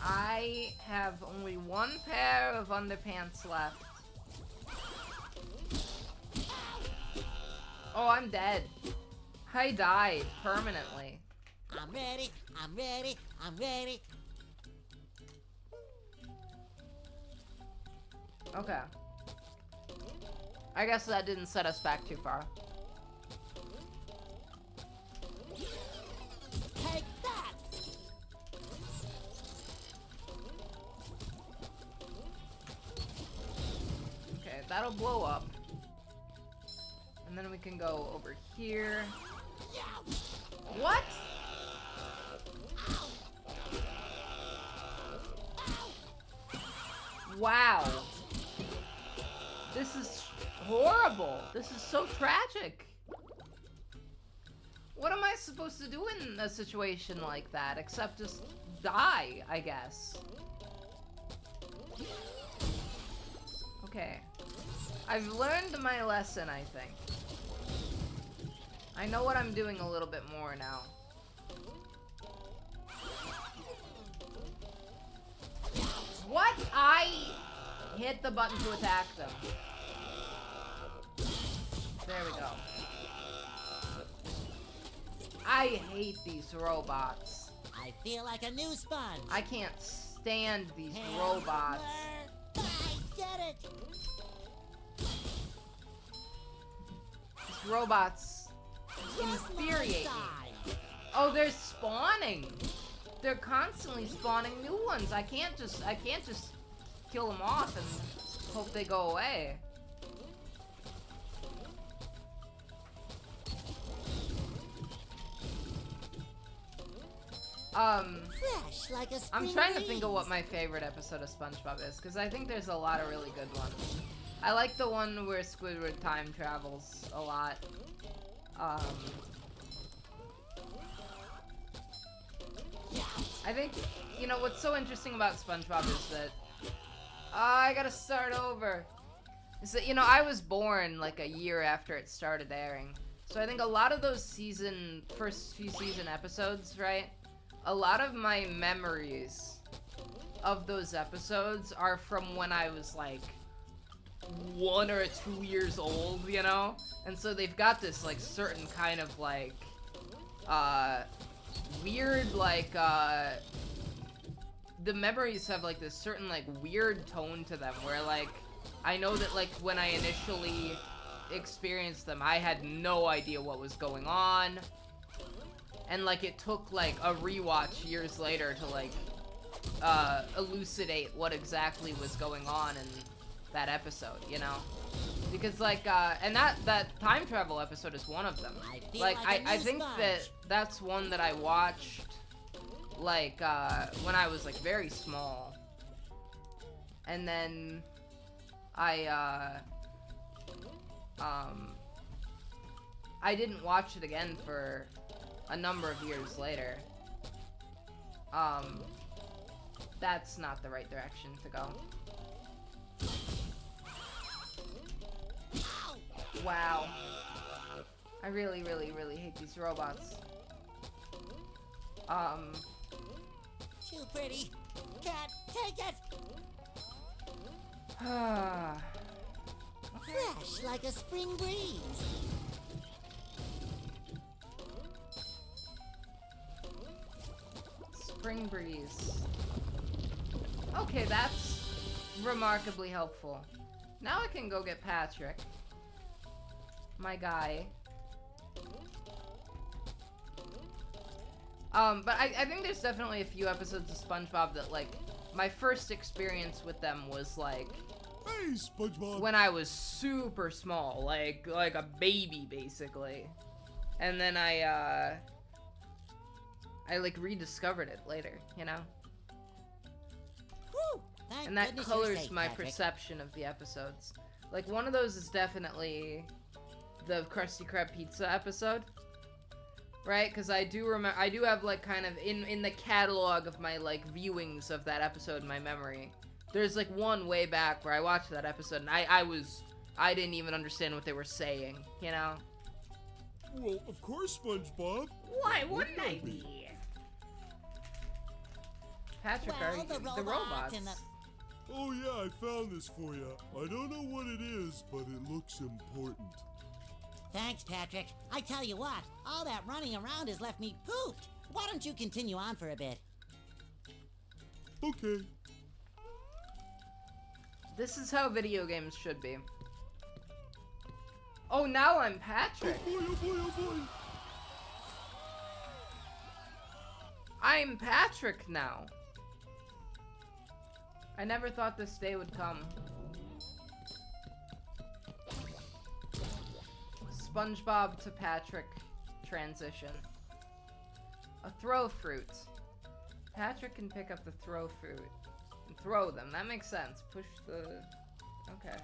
I have only one pair of underpants left. Oh, I'm dead. I died permanently. I'm ready, I'm ready, I'm ready. Okay. I guess that didn't set us back too far. Take that! Okay, that'll blow up. And then we can go over here. What? Wow. This is horrible. This is so tragic. What am I supposed to do in a situation like that except just die, I guess? Okay. I've learned my lesson, I think. I know what I'm doing a little bit more now. What? I hit the button to attack them. There we go. I hate these robots. I feel like a new sponge. I can't stand these robots. I did it! These robots infuriate me. Oh, they're spawning. They're constantly spawning new ones. I can't just kill them off and hope they go away. Fresh like a spring I'm trying to breeze. think of what my favorite episode of SpongeBob is, because I think there's a lot of really good ones. I like the one where Squidward time travels a lot. I think, you know, what's so interesting about SpongeBob is that... I gotta start over. Is that, you know, I was born like a year after it started airing. So I think a lot of those first few season episodes, right? A lot of my memories of those episodes are from when I was like 1 or 2 years old, you know? And so they've got this like certain kind of like weird like the memories have like this certain like weird tone to them where like I know that like when I initially experienced them I had no idea what was going on. And, like, it took, like, a rewatch years later to, like, elucidate what exactly was going on in that episode, you know? Because, like, and that time travel episode is one of them. I think that's one that I watched, like, when I was, like, very small. And then I didn't watch it again for a number of years later. That's not the right direction to go. Wow. I really, really, really hate these robots. Too pretty. Can't take it. Okay. Fresh like a spring breeze. Spring breeze. Okay, that's remarkably helpful. Now I can go get Patrick. My guy. But I think there's definitely a few episodes of SpongeBob that, like, my first experience with them was, like, Hey, SpongeBob. when I was super small, like a baby, basically. And then I like rediscovered it later, you know? Whew, thank And that goodness you're colors safe, my Patrick. perception of the episodes. Like, one of those is definitely the Krusty Krab pizza episode. Right? Because I do have, like, kind of, in the catalog of my, like, viewings of that episode in my memory, there's, like, one way back where I watched that episode, and I didn't even understand what they were saying, you know? Well, of course, SpongeBob. Why wouldn't I be? Patrick, Well, are the you, robots robots. and the- Oh yeah, I found this for you. I don't know what it is, but it looks important. Thanks, Patrick. I tell you what, all that running around has left me pooped. Why don't you continue on for a bit? Okay. This is how video games should be. Oh, now I'm Patrick. Oh boy, oh boy, oh boy. I'm Patrick now. I never thought this day would come. SpongeBob to Patrick transition. A throw fruit. Patrick can pick up the throw fruit and throw them. That makes sense. Push the... Okay.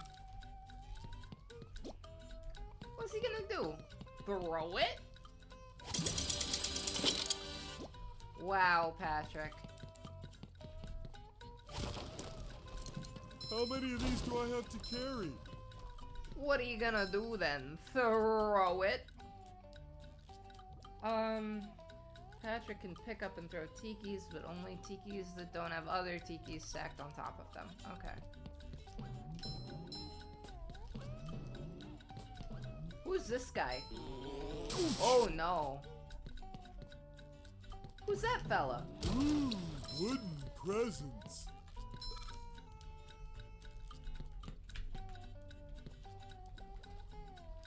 What's he gonna do? Throw it? Wow, Patrick. How many of these do I have to carry? What are you gonna do then? Throw it? Patrick can pick up and throw tikis, but only tikis that don't have other tikis stacked on top of them. Okay. Who's this guy? Oh no. Who's that fella? Ooh, wooden presents.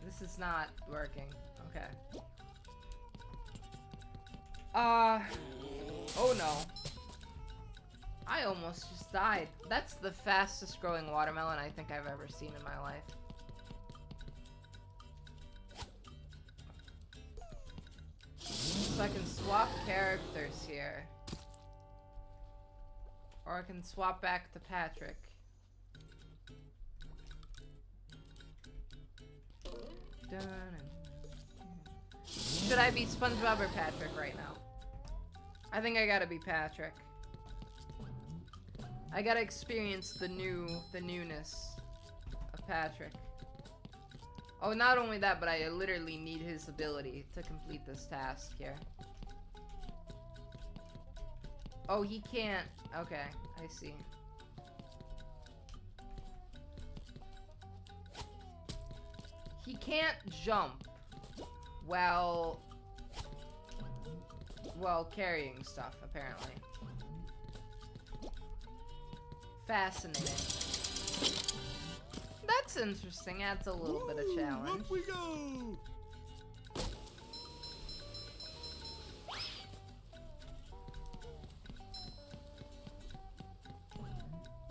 This is not working. Okay. Oh no. I almost just died. That's the fastest growing watermelon I think I've ever seen in my life. So I can swap characters here. Or I can swap back to Patrick. Should I be SpongeBob or Patrick right now? I think I gotta be Patrick. I gotta experience the newness of Patrick. Oh, not only that, but I literally need his ability to complete this task here. Oh, he can't. Okay, I see. He can't jump while carrying stuff, apparently. Fascinating. That's interesting. Adds a little bit of challenge. Up we go!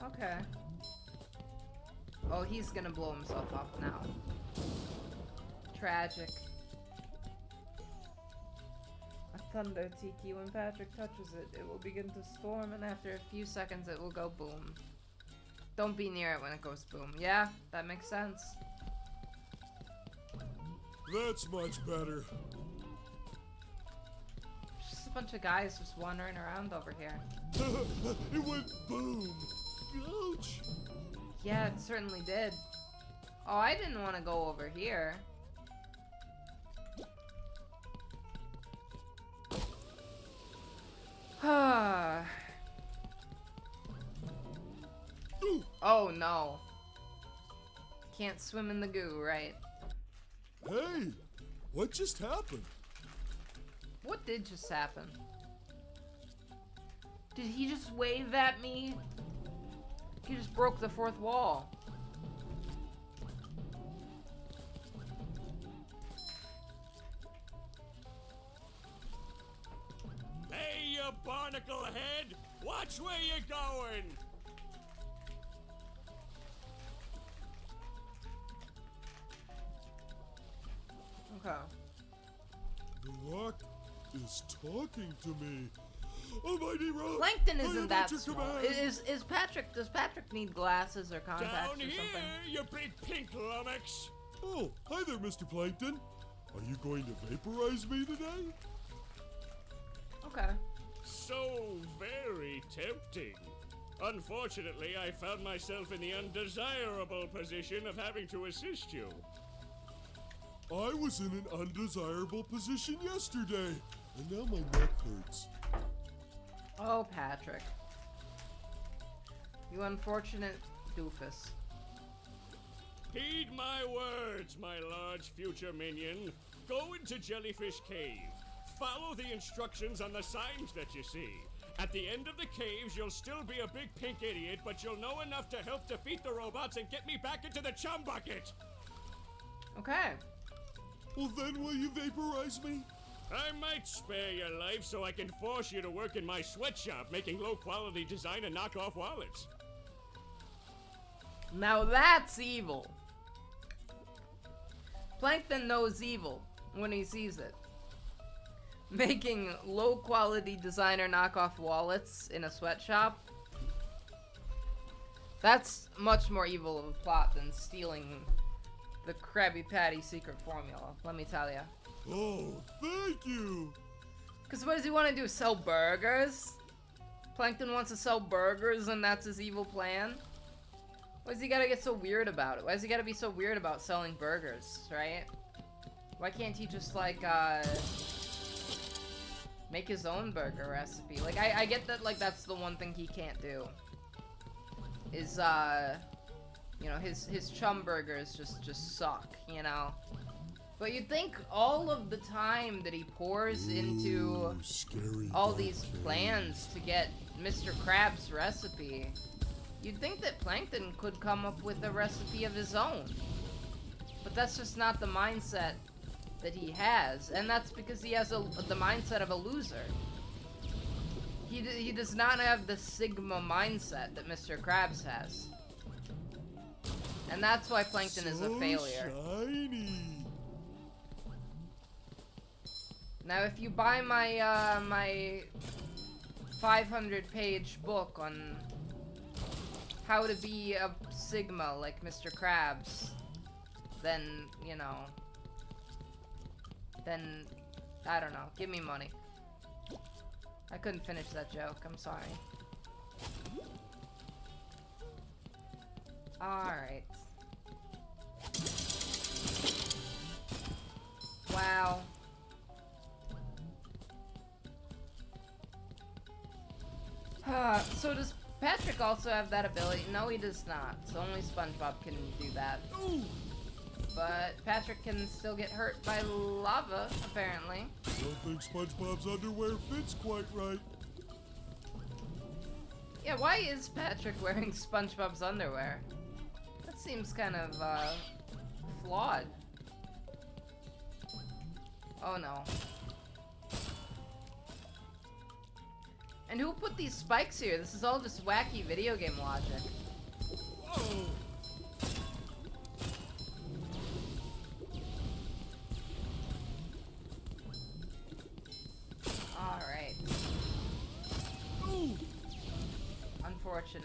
Okay. Oh, he's gonna blow himself up now. Tragic. A thunder tiki. When Patrick touches it, it will begin to storm, and after a few seconds, it will go boom. Don't be near it when it goes boom. Yeah, that makes sense. That's much better. Just a bunch of guys just wandering around over here. It went boom. Ouch. Yeah, it certainly did. Oh, I didn't want to go over here. Oh no. can't swim in the goo, right? Hey, what just happened? What did just happen? Did he just wave at me? He just broke the fourth wall. Hey, you barnacle head! Watch where you're going! Okay. The rock is talking to me. Almighty rock! Plankton I isn't am that at your small. command. Is Patrick? Does Patrick need glasses or contacts Down or here, something? you big pink lummox! Oh, hi there, Mr. Plankton. Are you going to vaporize me today? Okay. So very tempting. Unfortunately, I found myself in the undesirable position of having to assist you. I was in an undesirable position yesterday, and now my neck hurts. Oh, Patrick. You unfortunate doofus. Heed my words, my large future minion. Go into Jellyfish Cave. Follow the instructions on the signs that you see. At the end of the caves, you'll still be a big pink idiot, but you'll know enough to help defeat the robots and get me back into the chum bucket. Okay. Well, then will you vaporize me? I might spare your life so I can force you to work in my sweatshop making low-quality design and knockoff wallets. Now that's evil. Plankton knows evil when he sees it. Making low-quality designer knockoff wallets in a sweatshop. That's much more evil of a plot than stealing the Krabby Patty secret formula, let me tell ya. Oh, thank you! Because what does he want to do, sell burgers? Plankton wants to sell burgers and that's his evil plan? Why does he gotta get so weird about it? Why does he gotta be so weird about selling burgers, right? Why can't he just, like, make his own burger recipe? Like, I get that, like, that's the one thing he can't do. Is, you know, his chum burgers just suck, you know? But you'd think all of the time that he pours into all these plans to get Mr. Krabs' recipe, you'd think that Plankton could come up with a recipe of his own. But that's just not the mindset that he has, and that's because he has the mindset of a loser. He does not have the Sigma mindset that Mr. Krabs has. And that's why Plankton is a failure. Shiny. Now, if you buy my, my 500-page book on how to be a Sigma like Mr. Krabs, then, you know, then, I don't know, give me money. I couldn't finish that joke, I'm sorry. Alright. Wow. So does Patrick also have that ability? No, he does not. So only SpongeBob can do that. Ooh. But Patrick can still get hurt by lava, apparently. I don't think SpongeBob's underwear fits quite right. Yeah, why is Patrick wearing SpongeBob's underwear? That seems kind of, flawed. Oh no. And who put these spikes here? This is all just wacky video game logic. Whoa. Alright. Ooh. Unfortunate.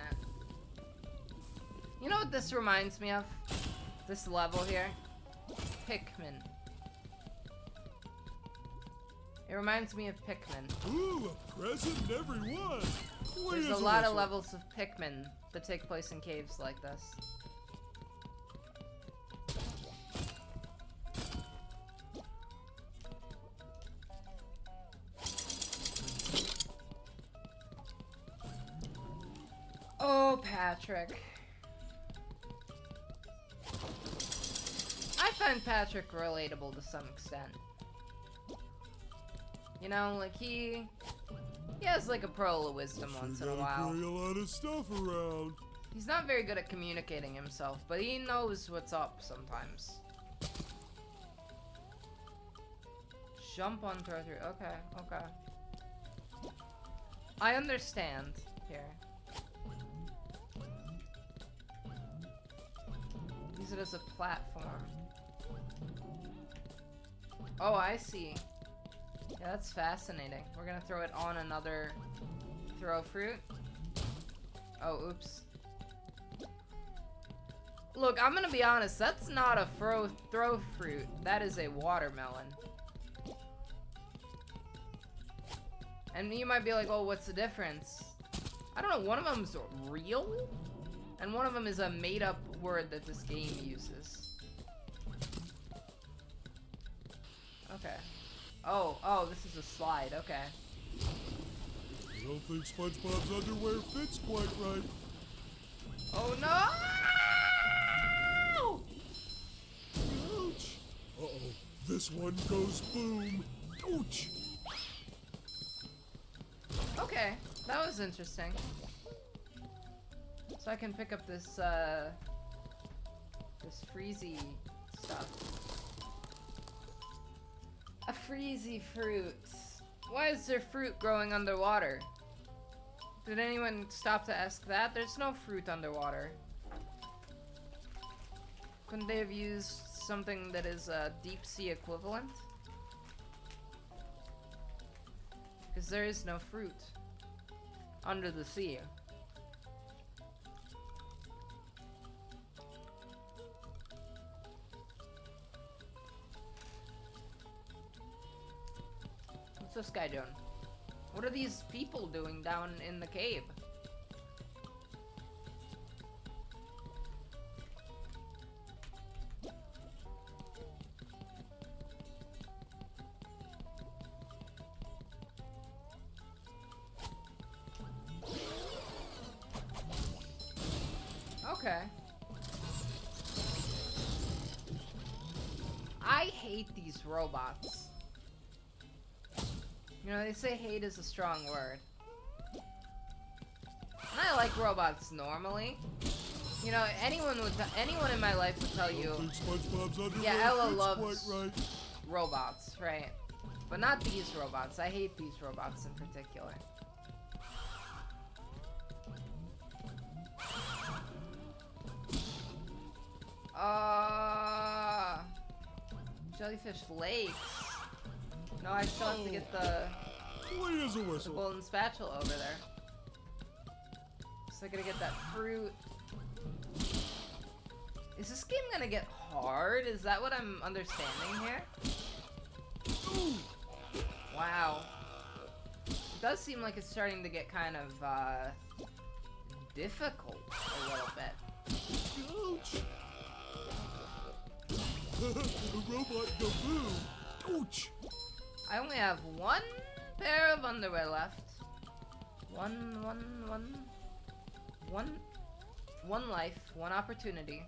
You know what this reminds me of? This level here? Pikmin. It reminds me of Pikmin. Ooh, a present in every one. There's a lot of levels of Pikmin that take place in caves like this. Oh, Patrick. find Patrick relatable to some extent. You know, like he has like a pearl of wisdom once in a while. Carry a lot of stuff around. He's not very good at communicating himself, but he knows what's up sometimes. Jump on throw through. Okay, okay. I understand here. Use it as a platform. Oh, I see. Yeah, that's fascinating. We're gonna throw it on another throw fruit. Oh, oops. Look, I'm gonna be honest. That's not a throw fruit. That is a watermelon. And you might be like, oh, what's the difference? I don't know. One of them's real, and one of them is a made-up word that this game uses. Okay. Oh, this is a slide. Okay. I don't think SpongeBob's underwear fits quite right. Oh no! Ouch! Uh-oh. This one goes boom. Ouch! Okay, that was interesting. So I can pick up this, this freezy stuff. A freezy fruit. Why is there fruit growing underwater? Did anyone stop to ask that? There's no fruit underwater. Couldn't they have used something that is a deep sea equivalent? Because there is no fruit under the sea. What's this guy doing? What are these people doing down in the cave? Okay. I hate these robots. You know, they say hate is a strong word. And I like robots normally. You know, anyone in my life would tell you, yeah, Ella loves robots, right? But not these robots. I hate these robots in particular. Jellyfish lakes. No, I still have to get the golden spatula over there. So I gotta get that fruit. Is this game gonna get hard? Is that what I'm understanding here? Wow. It does seem like it's starting to get kind of, difficult a little bit. Ouch! The robot go boom! Ouch! I only have one pair of underwear left. One life, one opportunity.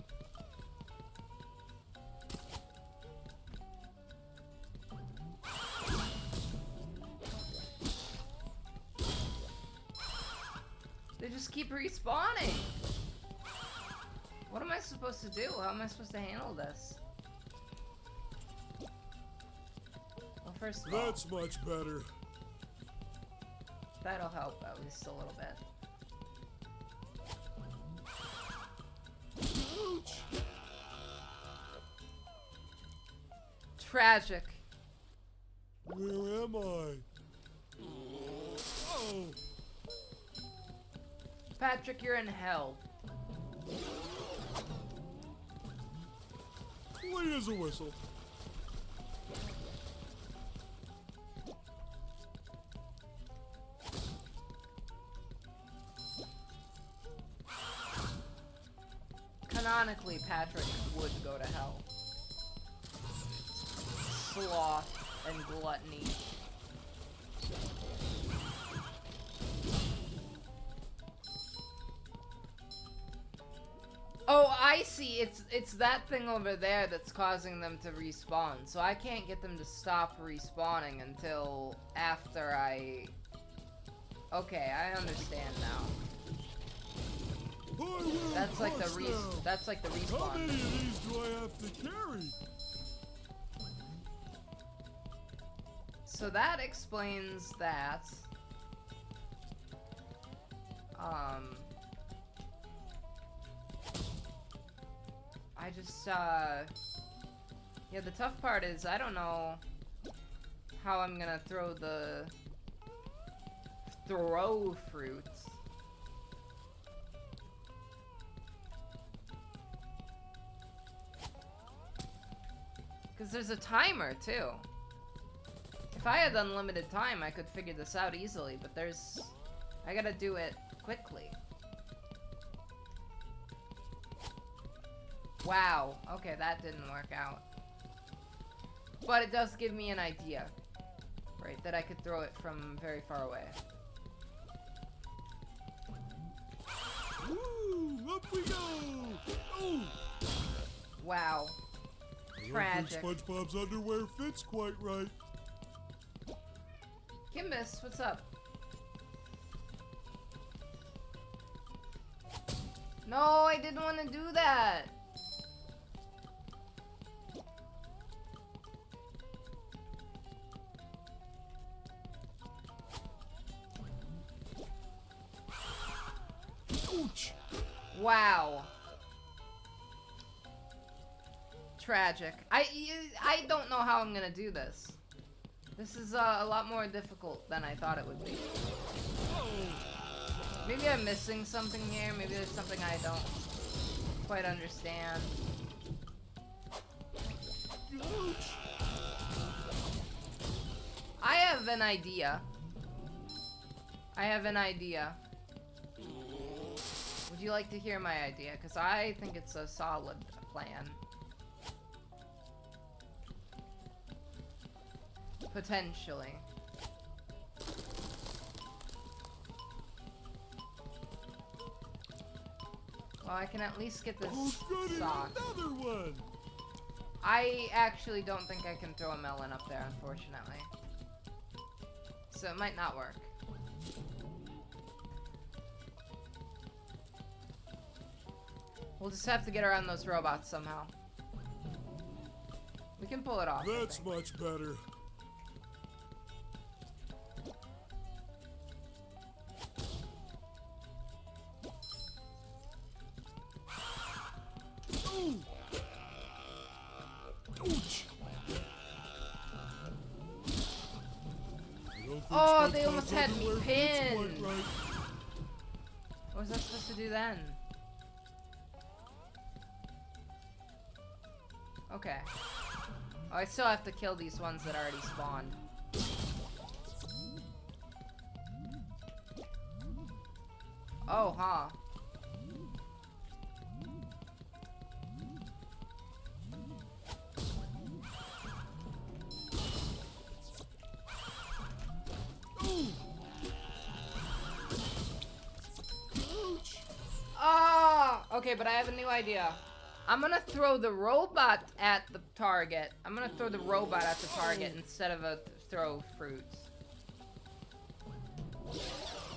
They just keep respawning. What am I supposed to do? How am I supposed to handle this? Well, first of all, that's much better. That'll help at least a little bit. Ouch! Tragic. Where am I? Oh! Patrick, you're in hell. Clean as a whistle. Canonically, Patrick would go to hell. Sloth and gluttony. Oh, I see. It's that thing over there that's causing them to respawn. So I can't get them to stop respawning until after I... Okay, I understand now. That's like the respawn. How many of these do I have to carry? So that explains that. I just, yeah, the tough part is I don't know how I'm gonna throw fruits. Because there's a timer, too. If I had unlimited time, I could figure this out easily, but I gotta do it quickly. Wow. Okay, that didn't work out. But it does give me an idea. Right, that I could throw it from very far away. Woo! Up we go! Oh! Wow. Tragic. I don't think SpongeBob's underwear fits quite right. Kimbus, what's up? No, I didn't want to do that. Ouch! Wow. Tragic. I don't know how I'm gonna do this. This is a lot more difficult than I thought it would be. Maybe I'm missing something here. Maybe there's something I don't quite understand. I have an idea. Would you like to hear my idea? Because I think it's a solid plan. Potentially. Well, I can at least get this sock. Another one. I actually don't think I can throw a melon up there, unfortunately. So it might not work. We'll just have to get around those robots somehow. We can pull it off. That's much better. Oh, they almost had me pinned. What was I supposed to do then? Okay. Oh, I still have to kill these ones that already spawned. Oh, huh. Okay, but I have a new idea. I'm gonna throw the robot at the target. Instead of throw fruits.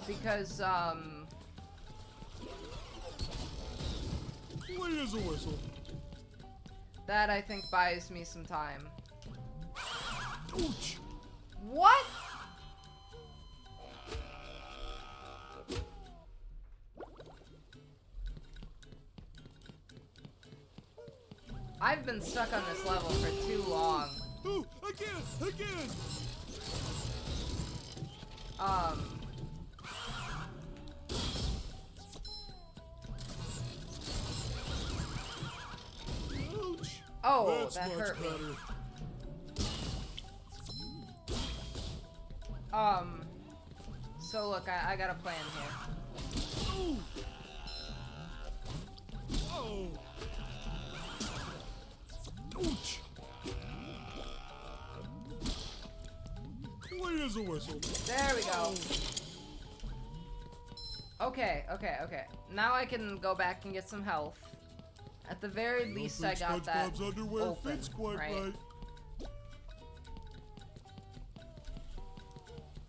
Because, Clean as a whistle. that I think buys me some time. Ouch! What? I've been stuck on this level for too long. Oh, again! Ouch! Oh, That's that much hurt me. better. So look, I got a plan here. Ooh. Oh! Ouch! Clean as a whistle. There we go. Okay. Now I can go back and get some health. At the very least, I got that SpongeBob's underwear open, fits quite right.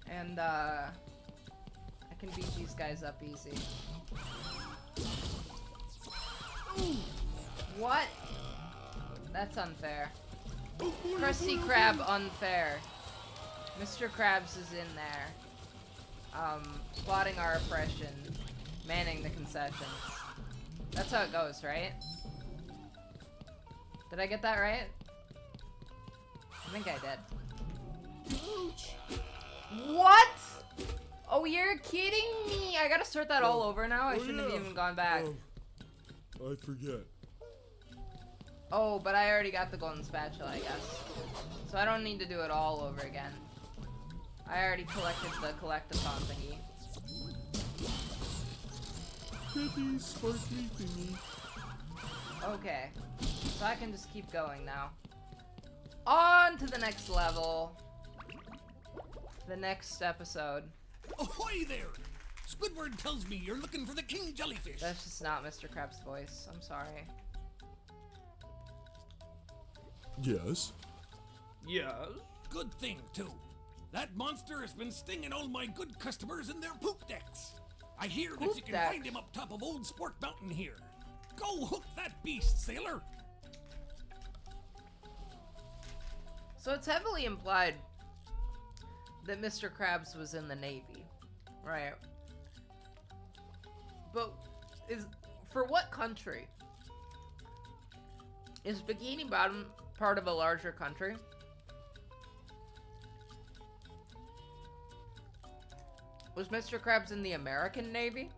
And, I can beat these guys up easy. Ooh. What? That's unfair. Krusty Krab unfair. Mr. Krabs is in there. Plotting our oppression. Manning the concessions. That's how it goes, right? Did I get that right? I think I did. What? Oh, you're kidding me! I gotta start that all over now? I shouldn't have even gone back. I forget. Oh, but I already got the golden spatula, I guess. So I don't need to do it all over again. I already collected the collectathon thingy. Pretty sparkly thingy. Okay. So I can just keep going now. On to the next level. The next episode. Ahoy there! Squidward tells me you're looking for the king jellyfish. That's just not Mr. Krabs' voice. I'm sorry. Yes. Yes? Good thing, too. That monster has been stinging all my good customers in their poop decks. I hear that you can find him up top of Old Sport Mountain here. Go hook that beast, sailor! So it's heavily implied that Mr. Krabs was in the Navy, right? But for what country? Is Bikini Bottom part of a larger country? Was Mr. Krabs in the American Navy?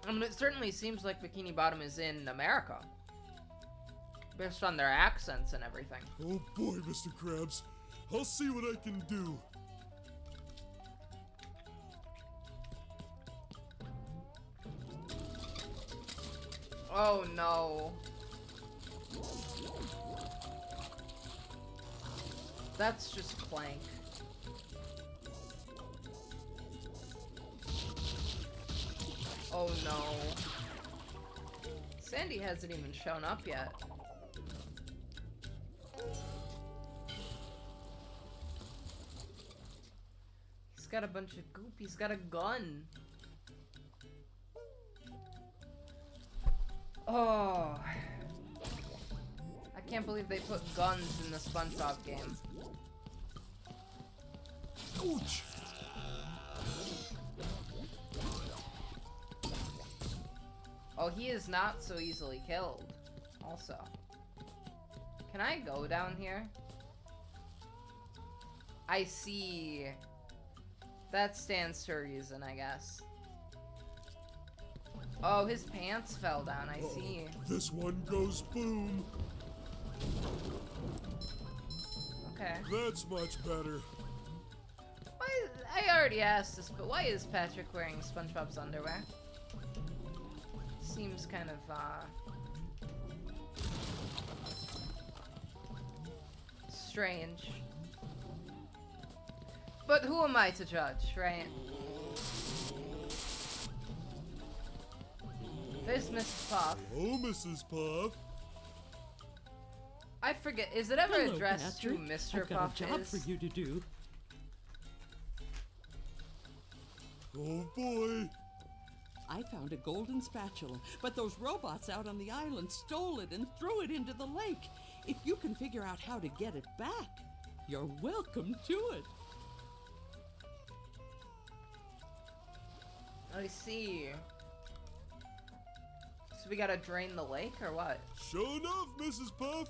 I mean, it certainly seems like Bikini Bottom is in America. Based on their accents and everything. Oh boy, Mr. Krabs. I'll see what I can do. Oh no. That's just plank. Oh no. Sandy hasn't even shown up yet. He's got a bunch of goop. He's got a gun. Oh. I can't believe they put guns in the SpongeBob game. Ouch! Oh, he is not so easily killed. Also. Can I go down here? I see. That stands to reason, I guess. Oh, his pants fell down, I see. This one goes boom. Okay. That's much better. Why, I already asked this, but why is Patrick wearing SpongeBob's underwear? Seems kind of, strange. But who am I to judge, right? There's Mrs. Puff. Oh, Mrs. Puff. I forget, is it ever Hello, addressed Patrick. who Mr. I've got Puff a job is? for you to do. Oh boy. I found a golden spatula, but those robots out on the island stole it and threw it into the lake. If you can figure out how to get it back, you're welcome to it. I see. So we gotta drain the lake, or what? Sure enough, Mrs. Puff.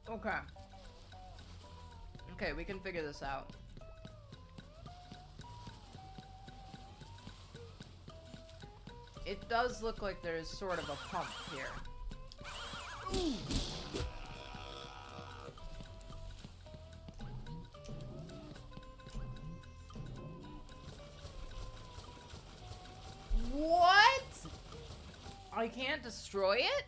Okay. Okay, we can figure this out. It does look like there's sort of a pump here. Ooh. What? I can't destroy it?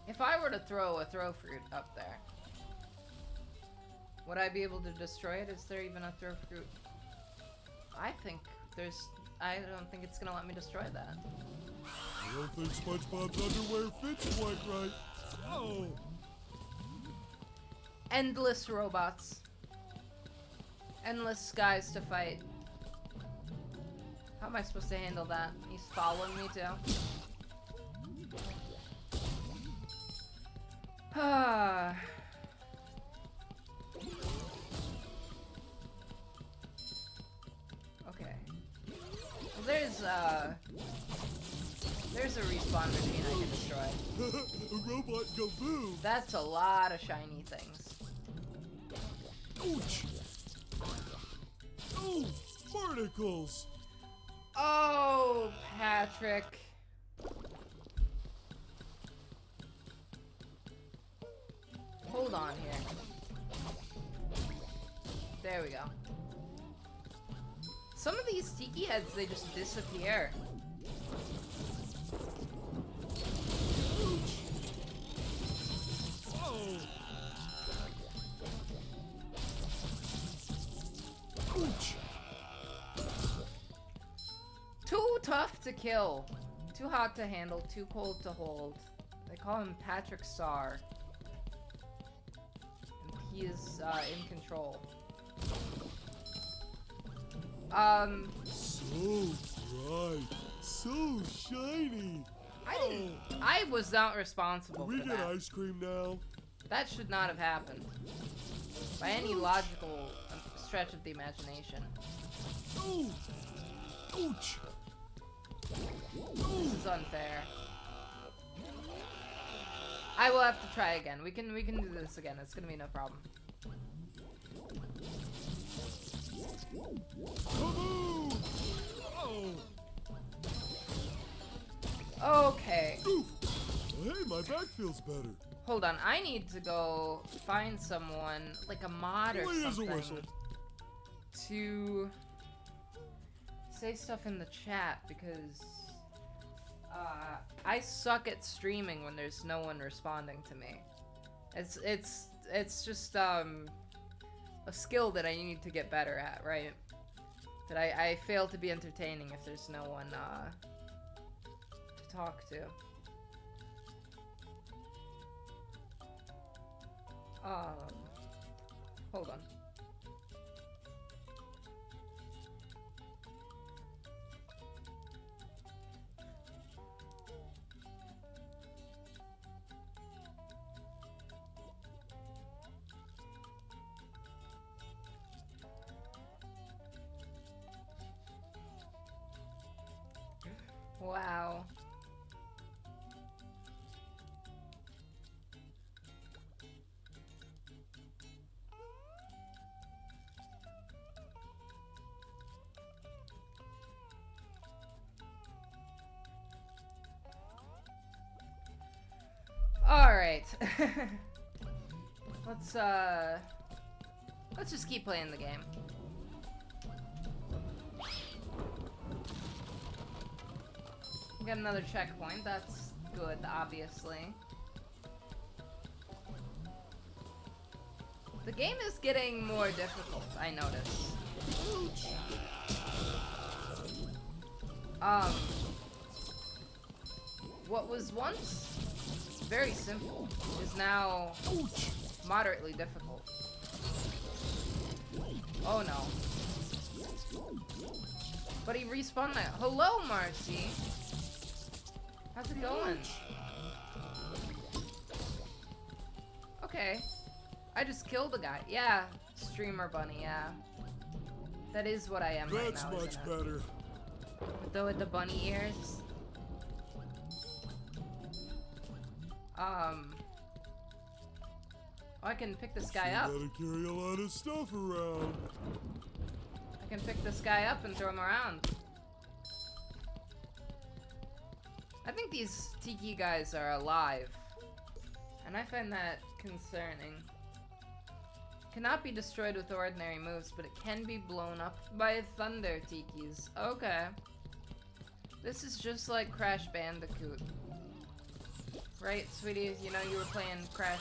If if I were to throw a throw fruit up there, would I be able to destroy it? Is there even a throw fruit? I don't think it's gonna let me destroy that. I don't think SpongeBob's underwear fits quite right. Oh! Endless robots. Endless guys to fight. How am I supposed to handle that? He's following me too. Ah. Okay. Well, there's a respawn machine I can destroy. A robot go boom! That's a lot of shiny things. Ouch! Oh, barnacles! Oh, Patrick. Hold on here. There we go. Some of these tiki heads, they just disappear. Oh! Ouch! Too tough to kill. Too hot to handle, too cold to hold. They call him Patrick Star. And he is in control. So bright, so shiny. I was not responsible Can we for get that. ice cream now? That should not have happened. By any logical stretch of the imagination. Oh! Ouch! This is unfair. I will have to try again. We can do this again. It's gonna be no problem. Kaboom! Oh! Okay. Oof. Hey, my back feels better. Hold on. I need to go find someone, like a mod or Clean as a something, whistle. to say stuff in the chat because I suck at streaming when there's no one responding to me. It's just a skill that I need to get better at, right? That I fail to be entertaining if there's no one to talk to. Hold on. Wow. All right. Let's just keep playing the game. Get another checkpoint. That's good, obviously. The game is getting more difficult, I notice. What was once very simple is now moderately difficult. Oh no. But he respawned that. Hello, Marcy. How's it going? Okay. I just killed a guy. Yeah, streamer bunny, yeah. That is what I am right now. That's much better. With the bunny ears. Oh, I can pick this guy up. Gotta carry a lot of stuff around. I can pick this guy up and throw him around. I think these tiki guys are alive, and I find that concerning. Cannot be destroyed with ordinary moves, but it can be blown up by thunder tikis. Okay. This is just like Crash Bandicoot. Right, sweetie? You know you were playing Crash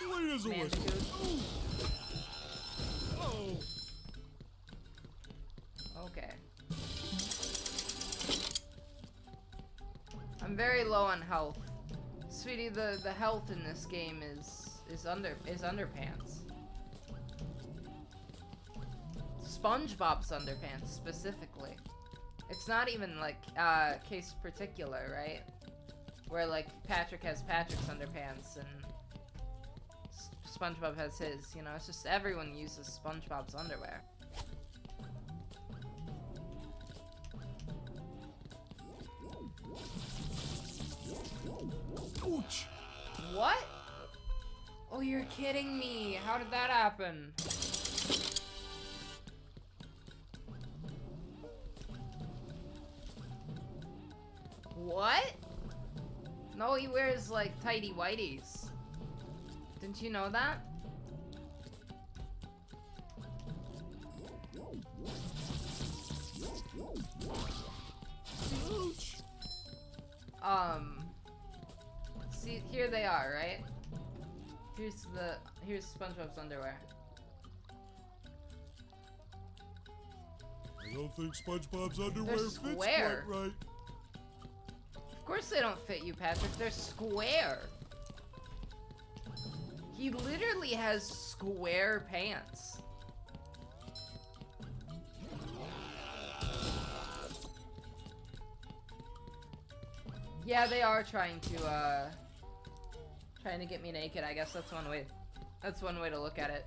Wait as a whistle. Bandicoot? Oh. Okay. I'm very low on health. Sweetie, the health in this game is underpants. SpongeBob's underpants specifically. It's not even like case particular, right? Where like Patrick has Patrick's underpants and SpongeBob has his, you know, it's just everyone uses SpongeBob's underwear. Ouch. What? Oh, you're kidding me. How did that happen? What? No, he wears like tighty whities. Didn't you know that? See, here they are, right? Here's SpongeBob's underwear. I don't think SpongeBob's underwear They're fits square. quite right. Of course they don't fit you, Patrick. They're square. He literally has square pants. Yeah, they are trying to get me naked. I guess that's one way. That's one way to look at it.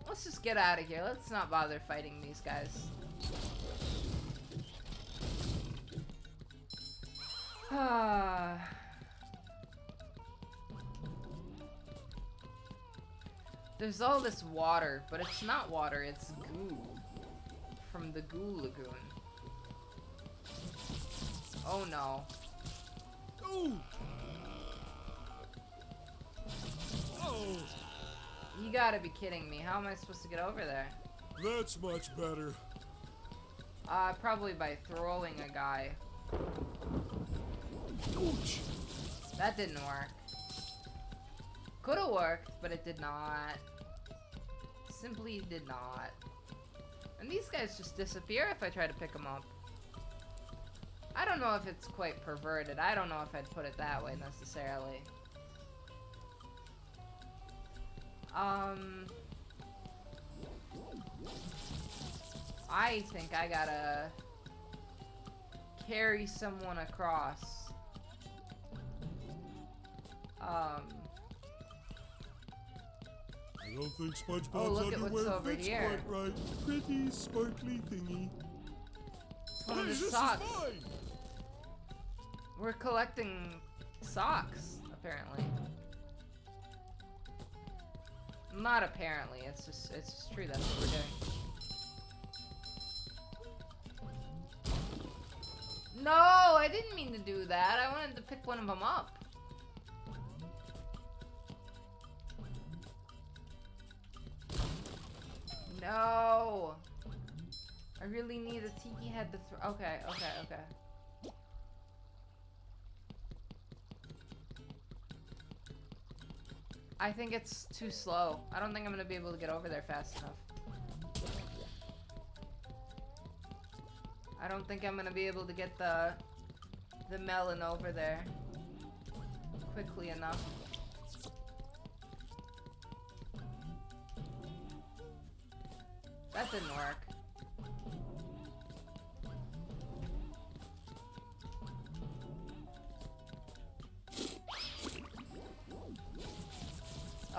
Let's just get out of here. Let's not bother fighting these guys. There's all this water, but it's not water, it's goo. From the Goo Lagoon. Oh no. Ooh. Oh. You gotta be kidding me. How am I supposed to get over there? That's much better. Probably by throwing a guy. Ouch. That didn't work. Could've worked, but it did not. Simply did not. And these guys just disappear if I try to pick them up. I don't know if it's quite perverted. I don't know if I'd put it that way necessarily. I think I gotta carry someone across. I don't think SpongeBob's Oh, look at what's underwear over fits here. quite right. Pretty sparkly thingy. It's one of Hey, his this socks. is mine. We're collecting socks, apparently. Not apparently, it's just true, that's what we're doing. No, I didn't mean to do that. I wanted to pick one of them up. No. I really need a tiki head to throw. Okay. I think it's too slow. I don't think I'm gonna be able to get over there fast enough. I don't think I'm gonna be able to get the melon over there quickly enough. That didn't work.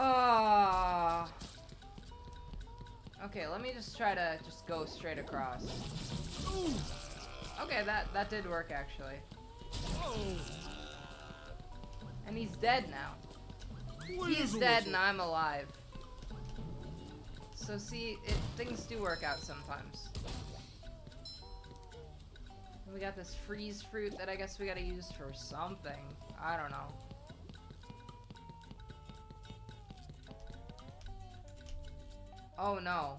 Oh. Okay, let me just try to go straight across. Okay, that did work actually. And he's dead now. He's dead and I'm alive. So see, things do work out sometimes. And we got this freeze fruit that I guess we gotta use for something. I don't know. Oh no.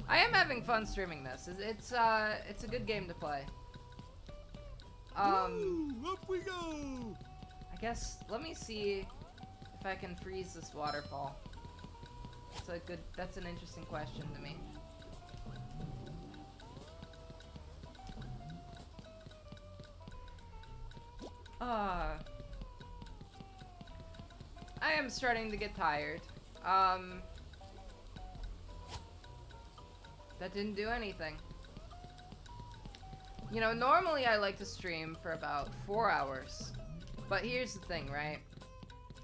I am having fun streaming this. It's a good game to play. Woo, up we go! I guess, let me see if I can freeze this waterfall. That's an interesting question to me. I am starting to get tired. That didn't do anything. You know, normally I like to stream for about 4 hours. But here's the thing, right?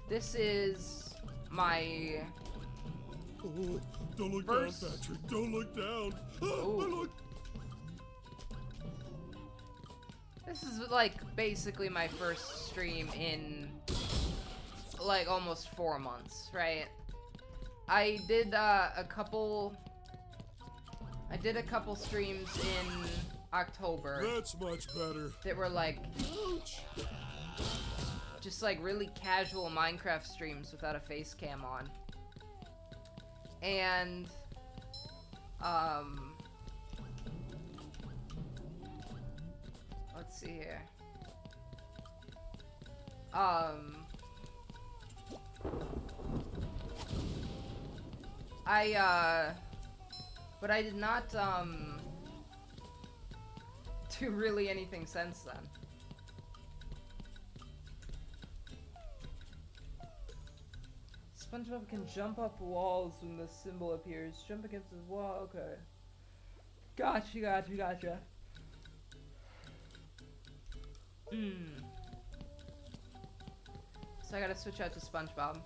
This is my... Oh, don't look first... down, Patrick. Don't look down. Ooh. This is like basically my first stream in like almost 4 months, right? I did a couple streams in October. That's much better. That were like just like really casual Minecraft streams without a face cam on. And let's see here. But I did not do really anything since then. SpongeBob can jump up walls when the symbol appears. Jump against the wall, okay. Gotcha. So I gotta switch out to SpongeBob.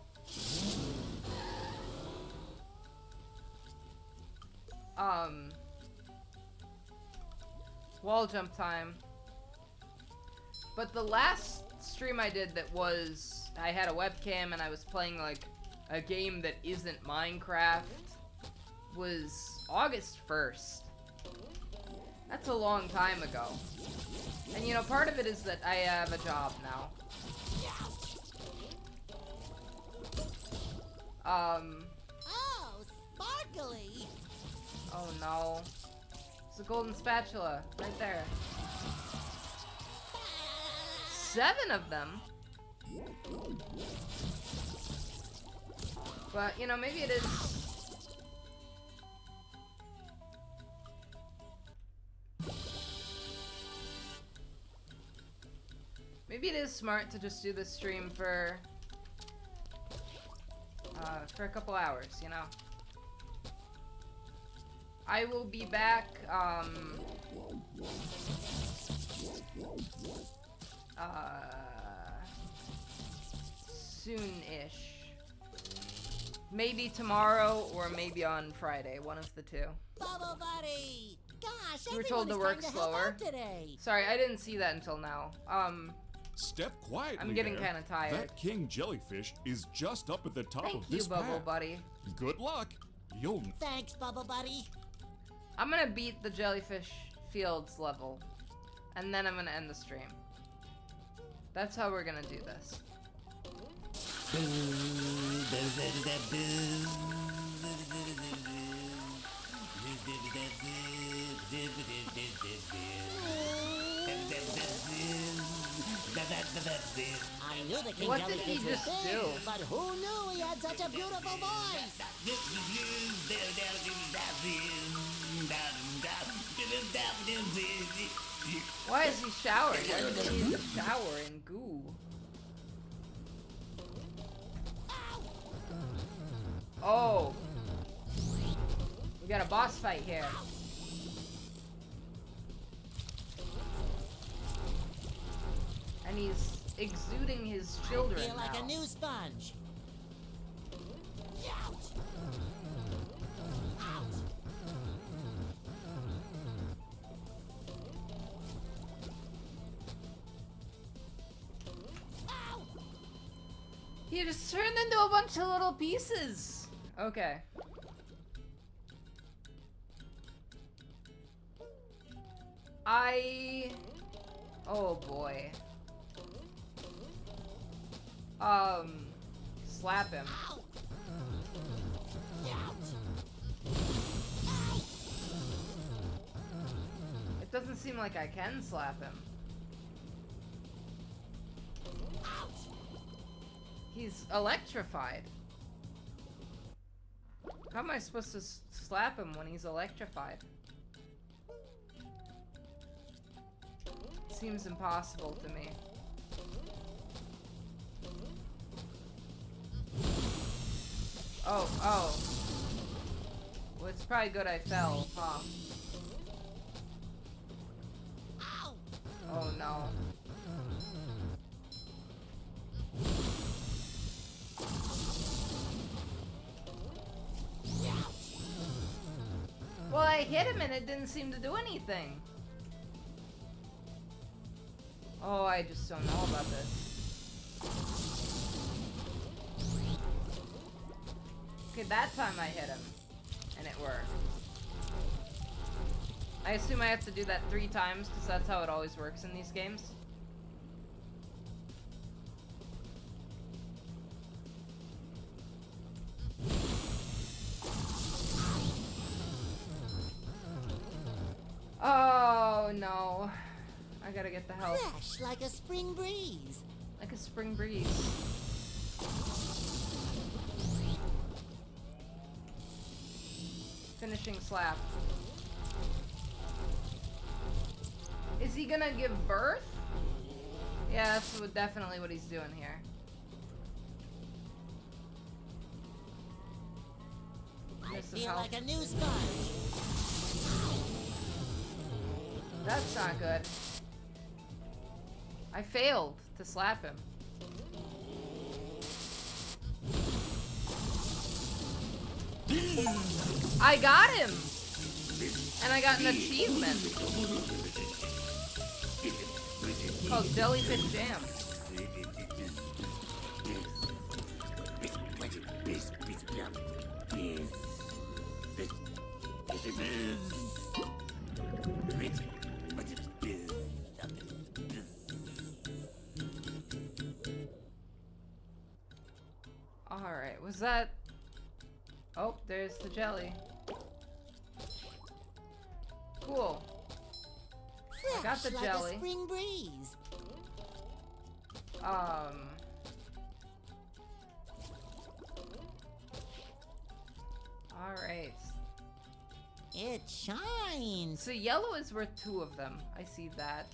Wall jump time. But the last stream I did that was, I had a webcam and I was playing like a game that isn't Minecraft, was August 1st. That's a long time ago. And you know, part of it is that I have a job now. Oh, sparkly! Oh no. It's a golden spatula, right there. 7 of them? But, you know, maybe it is... Maybe it is smart to just do this stream for a couple hours, you know? I will be back, soon-ish. Maybe tomorrow, or maybe on Friday, one of the two. Bubble Buddy! Gosh, You were told to work slower. Today. Sorry, I didn't see that until now. Step quietly. I'm getting there. kind of tired. That king jellyfish is just up at the top Thank of you, this Bubble path. Buddy. Good luck. You'll. Thanks, Bubble Buddy. I'm gonna beat the Jellyfish Fields level, and then I'm gonna end the stream. That's how we're gonna do this. I knew the king What did jellyfish he was just big, do? but who knew he had such a beautiful voice? Why is he showering? Why does he need to shower in goo? Oh. We got a boss fight here. And he's exuding his children I feel like now. a new sponge. He just turned into a bunch of little pieces. Okay. Oh boy. Slap him. It doesn't seem like I can slap him. He's electrified. How am I supposed to slap him when he's electrified? Seems impossible to me. Oh. Well, it's probably good I fell, huh? Oh no. Well, I hit him and it didn't seem to do anything. Oh, I just don't know about this. Okay, that time I hit him. And it worked. I assume I have to do that 3 times, because that's how it always works in these games. Oh, no. I gotta get the help. Fresh like a spring breeze. Like a spring breeze. Finishing slap. Is he gonna give birth? Yeah, that's definitely what he's doing here. I feel like a new sponge. That's not good. I failed to slap him. I got him! And I got an achievement. Called Jellyfish Jam. Alright, was that... Oh, there's the jelly. Cool. I got the jelly. Like a spring breeze. Alright. It shines. So yellow is worth 2 of them. I see that.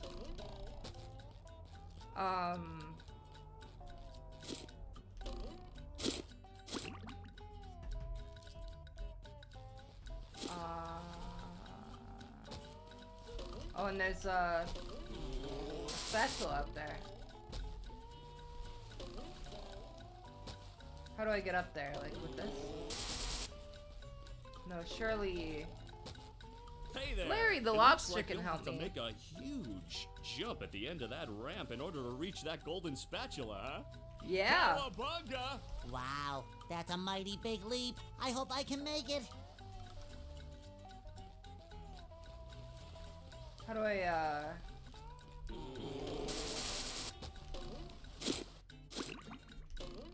Oh, and there's a spatula up there. How do I get up there? Like with this? No, surely... Hey there. Larry the It lobster looks like can you'll help have to me. make a huge jump at the end of that ramp in order to reach that golden spatula, huh? Yeah. Cowabunga! Wow, that's a mighty big leap. I hope I can make it. How do I,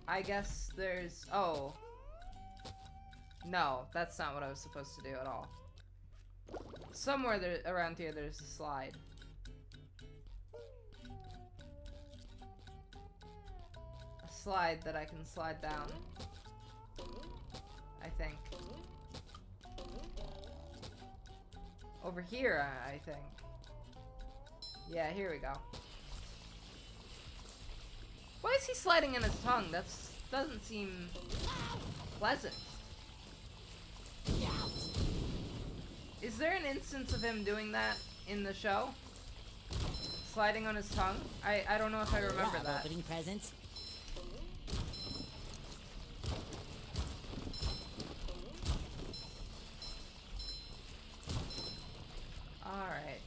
I guess there's... Oh. No, that's not what I was supposed to do at all. Somewhere there, around here there's a slide. A slide that I can slide down. I think. Over here, I think. Yeah, here we go. Why is he sliding in his tongue? That's doesn't seem pleasant. Is there an instance of him doing that in the show? Sliding on his tongue? I don't know if I remember that. Opening presents. Alright.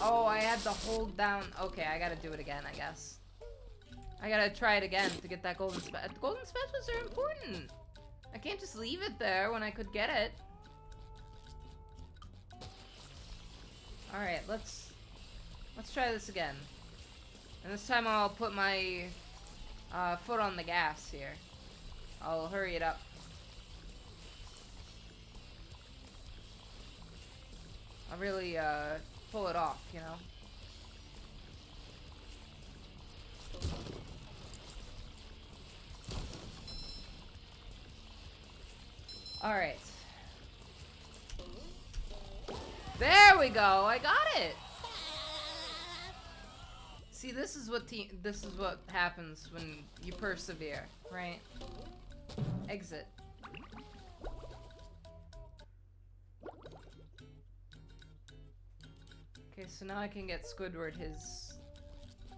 Oh, I had to hold down. Okay, I gotta do it again, I guess. I gotta try it again to get that golden spatula. Golden spatulas are important. I can't just leave it there when I could get it. Alright, let's try this again. And this time I'll put my foot on the gas here. I'll hurry it up. I'll really pull it off, you know? Alright. There we go. I got it. See, this is what happens when you persevere, right? Exit. Okay, so now I can get Squidward his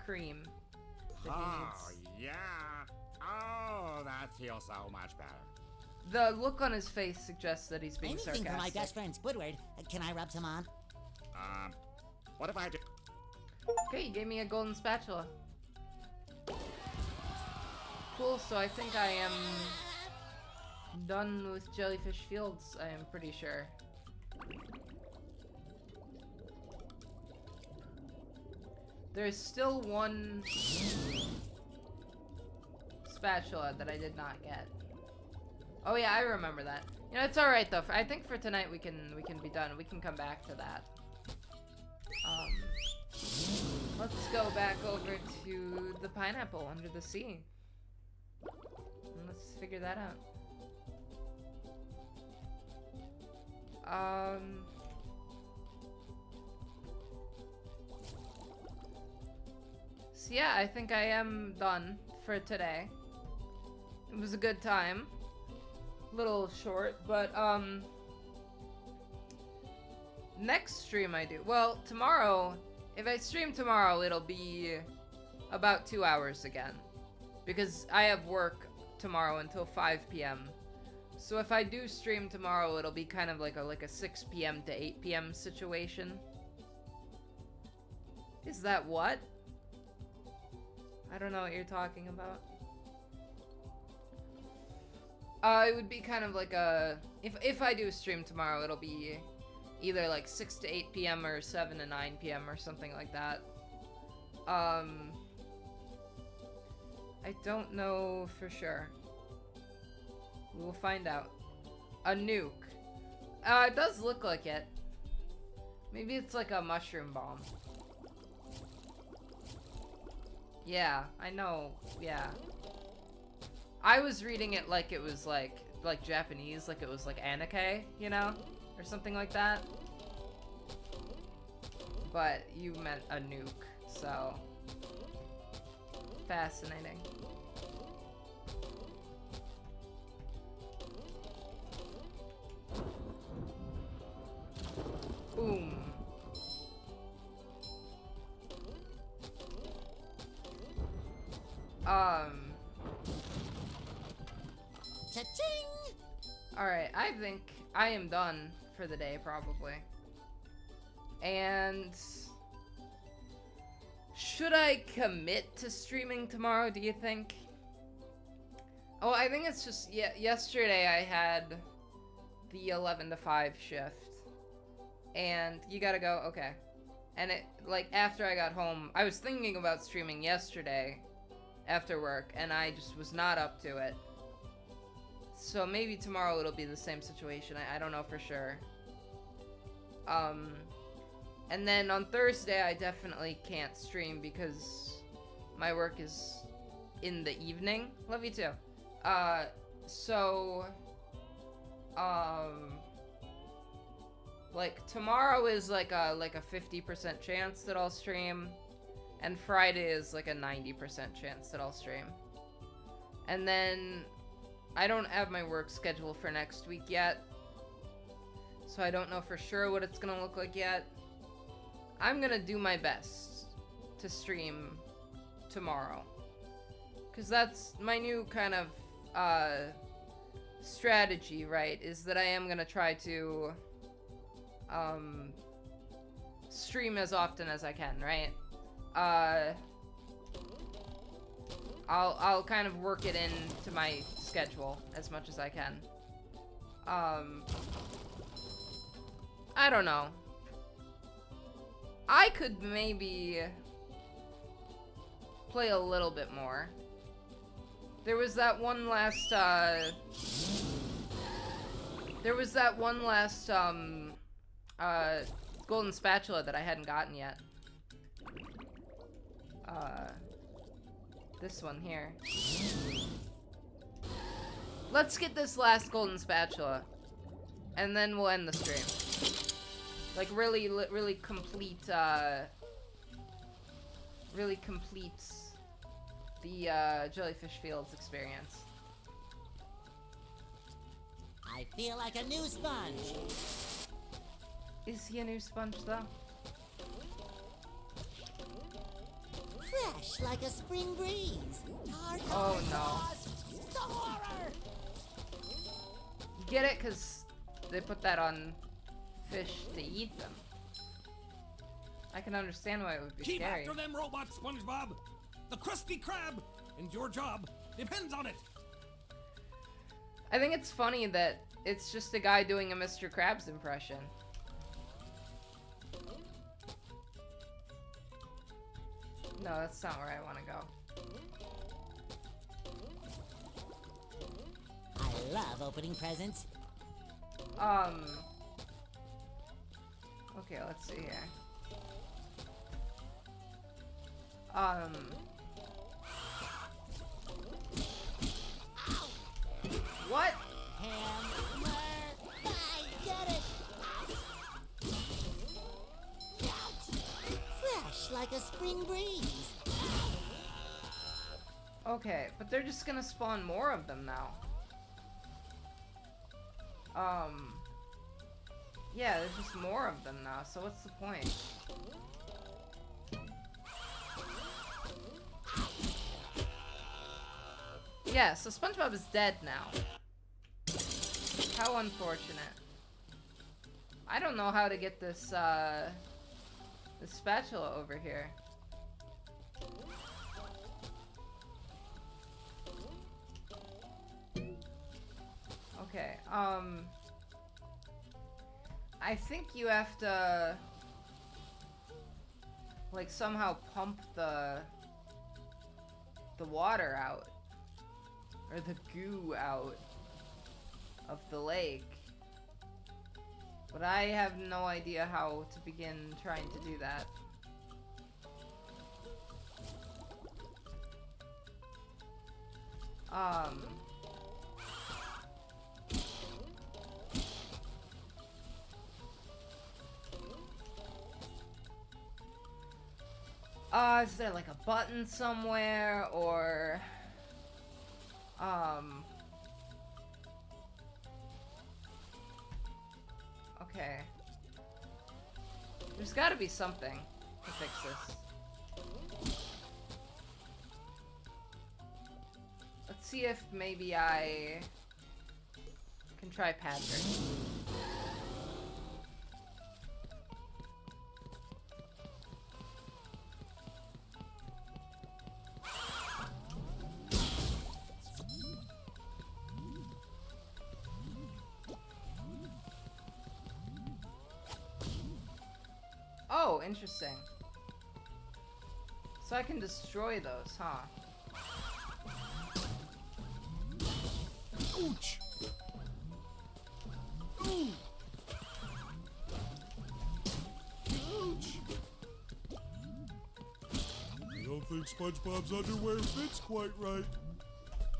cream that he needs. Yeah. Oh, that feels so much better. The look on his face suggests that he's being Anything sarcastic. for my best friend Squidward. Can I rub some on? What if I do? Okay, you gave me a golden spatula. Cool, so I think I am done with Jellyfish Fields, I am pretty sure. There's still one spatula that I did not get. Oh yeah, I remember that. You know, it's alright though. I think for tonight we can be done. We can come back to that. Let's go back over to the pineapple under the sea. And let's figure that out. So yeah, I think I am done for today. It was a good time. Little short, but next stream I do. Well, tomorrow, if I stream tomorrow, it'll be about 2 hours again. Because I have work tomorrow until 5 p.m. So if I do stream tomorrow, it'll be kind of like a 6 p.m. to 8 p.m. situation. Is that what? I don't know what you're talking about. It would be kind of like a... If I do stream tomorrow, it'll be either like 6 to 8 p.m. or 7 to 9 p.m. or something like that. I don't know for sure. We will find out. A nuke. It does look like it. Maybe it's like a mushroom bomb. Yeah, I know. Yeah. I was reading it like it was like Japanese, like it was like Anake, you know? Or something like that. But you meant a nuke, so... Fascinating. Boom. Cha-ching! Alright, I think I am done for the day, probably. And... should I commit to streaming tomorrow, do you think? Oh, I think it's just... yesterday I had the 11 to 5 shift. And you gotta go, okay. And it, like, after I got home, I was thinking about streaming yesterday after work, and I just was not up to it. So maybe tomorrow it'll be the same situation. I don't know for sure. And then on Thursday I definitely can't stream because my work is in the evening. Love you too. Like tomorrow is like a 50% chance that I'll stream, and Friday is like a 90% chance that I'll stream. And then I don't have my work schedule for next week yet, so I don't know for sure what it's gonna look like yet. I'm gonna do my best to stream tomorrow, because that's my new kind of strategy, right? Is that I am gonna try to stream as often as I can, right? I'll kind of work it into my schedule as much as I can. I don't know. I could maybe play a little bit more. There was that one last, golden spatula that I hadn't gotten yet. This one here. Let's get this last golden spatula, and then we'll end the stream. Like, really complete, really completes the, Jellyfish Fields experience. I feel like a new sponge. Is he a new sponge, though? Fresh like a spring breeze. Oh, no. The horror! Get it? Because they put that on fish to eat them. I can understand why it would be Keep scary. after them robots, SpongeBob. The Krusty Krab, and your job depends on it. I think it's funny that it's just a guy doing a Mr. Krabs impression. No, that's not where I want to go. I love opening presents. Okay, let's see here. What? Hammer! I get it! Fresh like a spring breeze. Okay, but they're just gonna spawn more of them now. Yeah, there's just more of them now, so what's the point? Yeah, so SpongeBob is dead now. How unfortunate. I don't know how to get this, this spatula over here. Okay, I think you have to, like, somehow pump the water out, or the goo out of the lake. But I have no idea how to begin trying to do that. Is there like a button somewhere, or okay. There's gotta be something to fix this. Let's see if maybe I can try Patrick. Oh, interesting. So I can destroy those, huh? Ouch! Ooh! Ouch! I don't think SpongeBob's underwear fits quite right.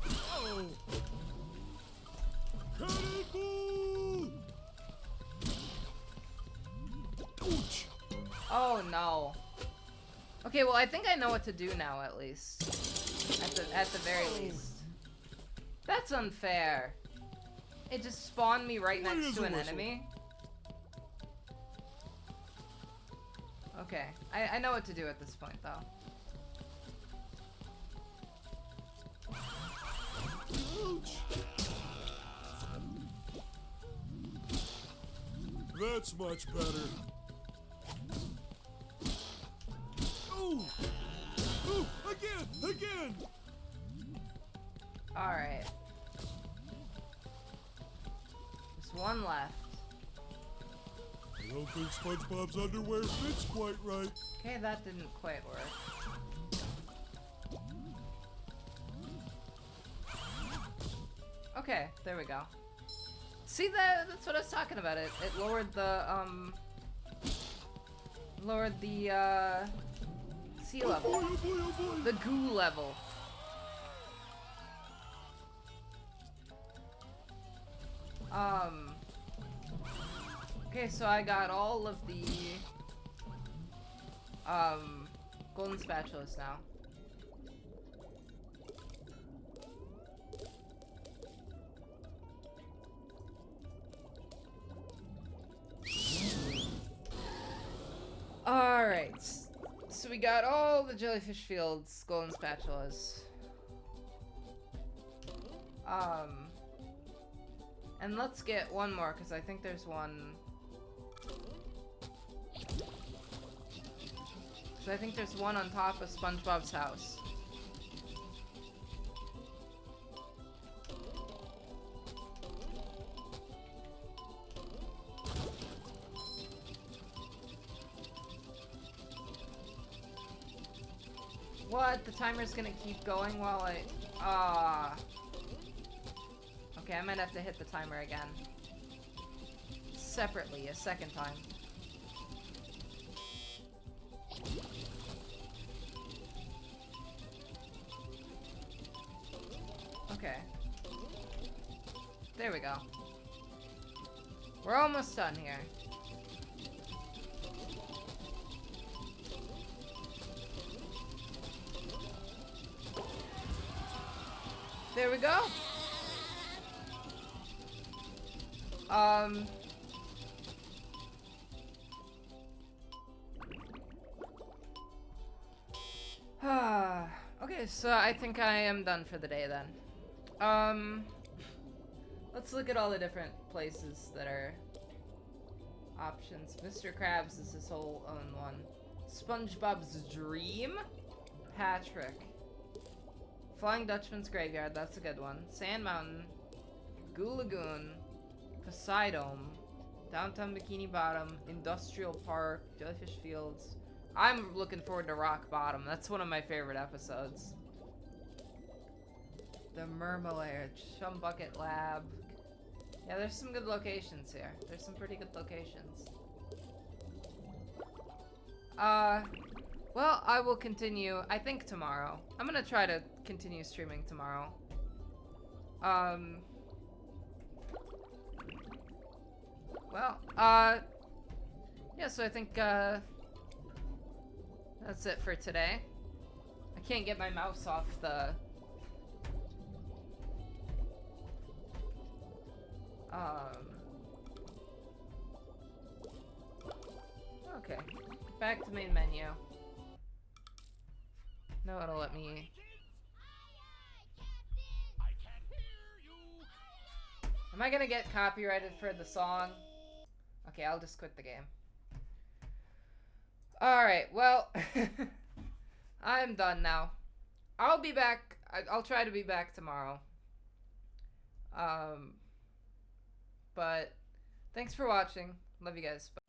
Oh! Cannonball! Ouch! Oh no. Okay, well I think I know what to do now, at least. At the very least. That's unfair. It just spawned me right next to an enemy. Okay, I know what to do at this point, though. Ouch! That's much better. Ooh! Ooh! Again! Alright. There's one left. I don't think SpongeBob's underwear fits quite right. Okay, that didn't quite work. Okay, there we go. See, that's what I was talking about. It lowered the sea level. The goo level. Okay, so I got all of the golden spatulas now. Alright, so we got all the jellyfish fields, golden spatulas. And let's get one more, because I think there's one... So I think there's one on top of SpongeBob's house. What? The timer's gonna keep going while I... Okay, I might have to hit the timer again. Separately, a second time. Okay. There we go. We're almost done here. There we go. Okay, so I think I am done for the day then. Let's look at all the different places that are options. Mr. Krabs is his whole own one. SpongeBob's Dream? Patrick. Flying Dutchman's Graveyard, that's a good one. Sand Mountain. Goo Lagoon. Poseidome. Downtown Bikini Bottom. Industrial Park. Jellyfish Fields. I'm looking forward to Rock Bottom. That's one of my favorite episodes. The Mermalair. Chum Bucket Lab. Yeah, there's some good locations here. There's some pretty good locations. Well, I will continue, I think tomorrow. I'm gonna try to continue streaming tomorrow. Well, yeah, so I think, that's it for today. I can't get my mouse off the... Okay. Back to main menu. No, it'll let me... Am I gonna get copyrighted for the song? Okay, I'll just quit the game. Alright, well... I'm done now. I'll be back. I'll try to be back tomorrow. But... Thanks for watching. Love you guys. Bye.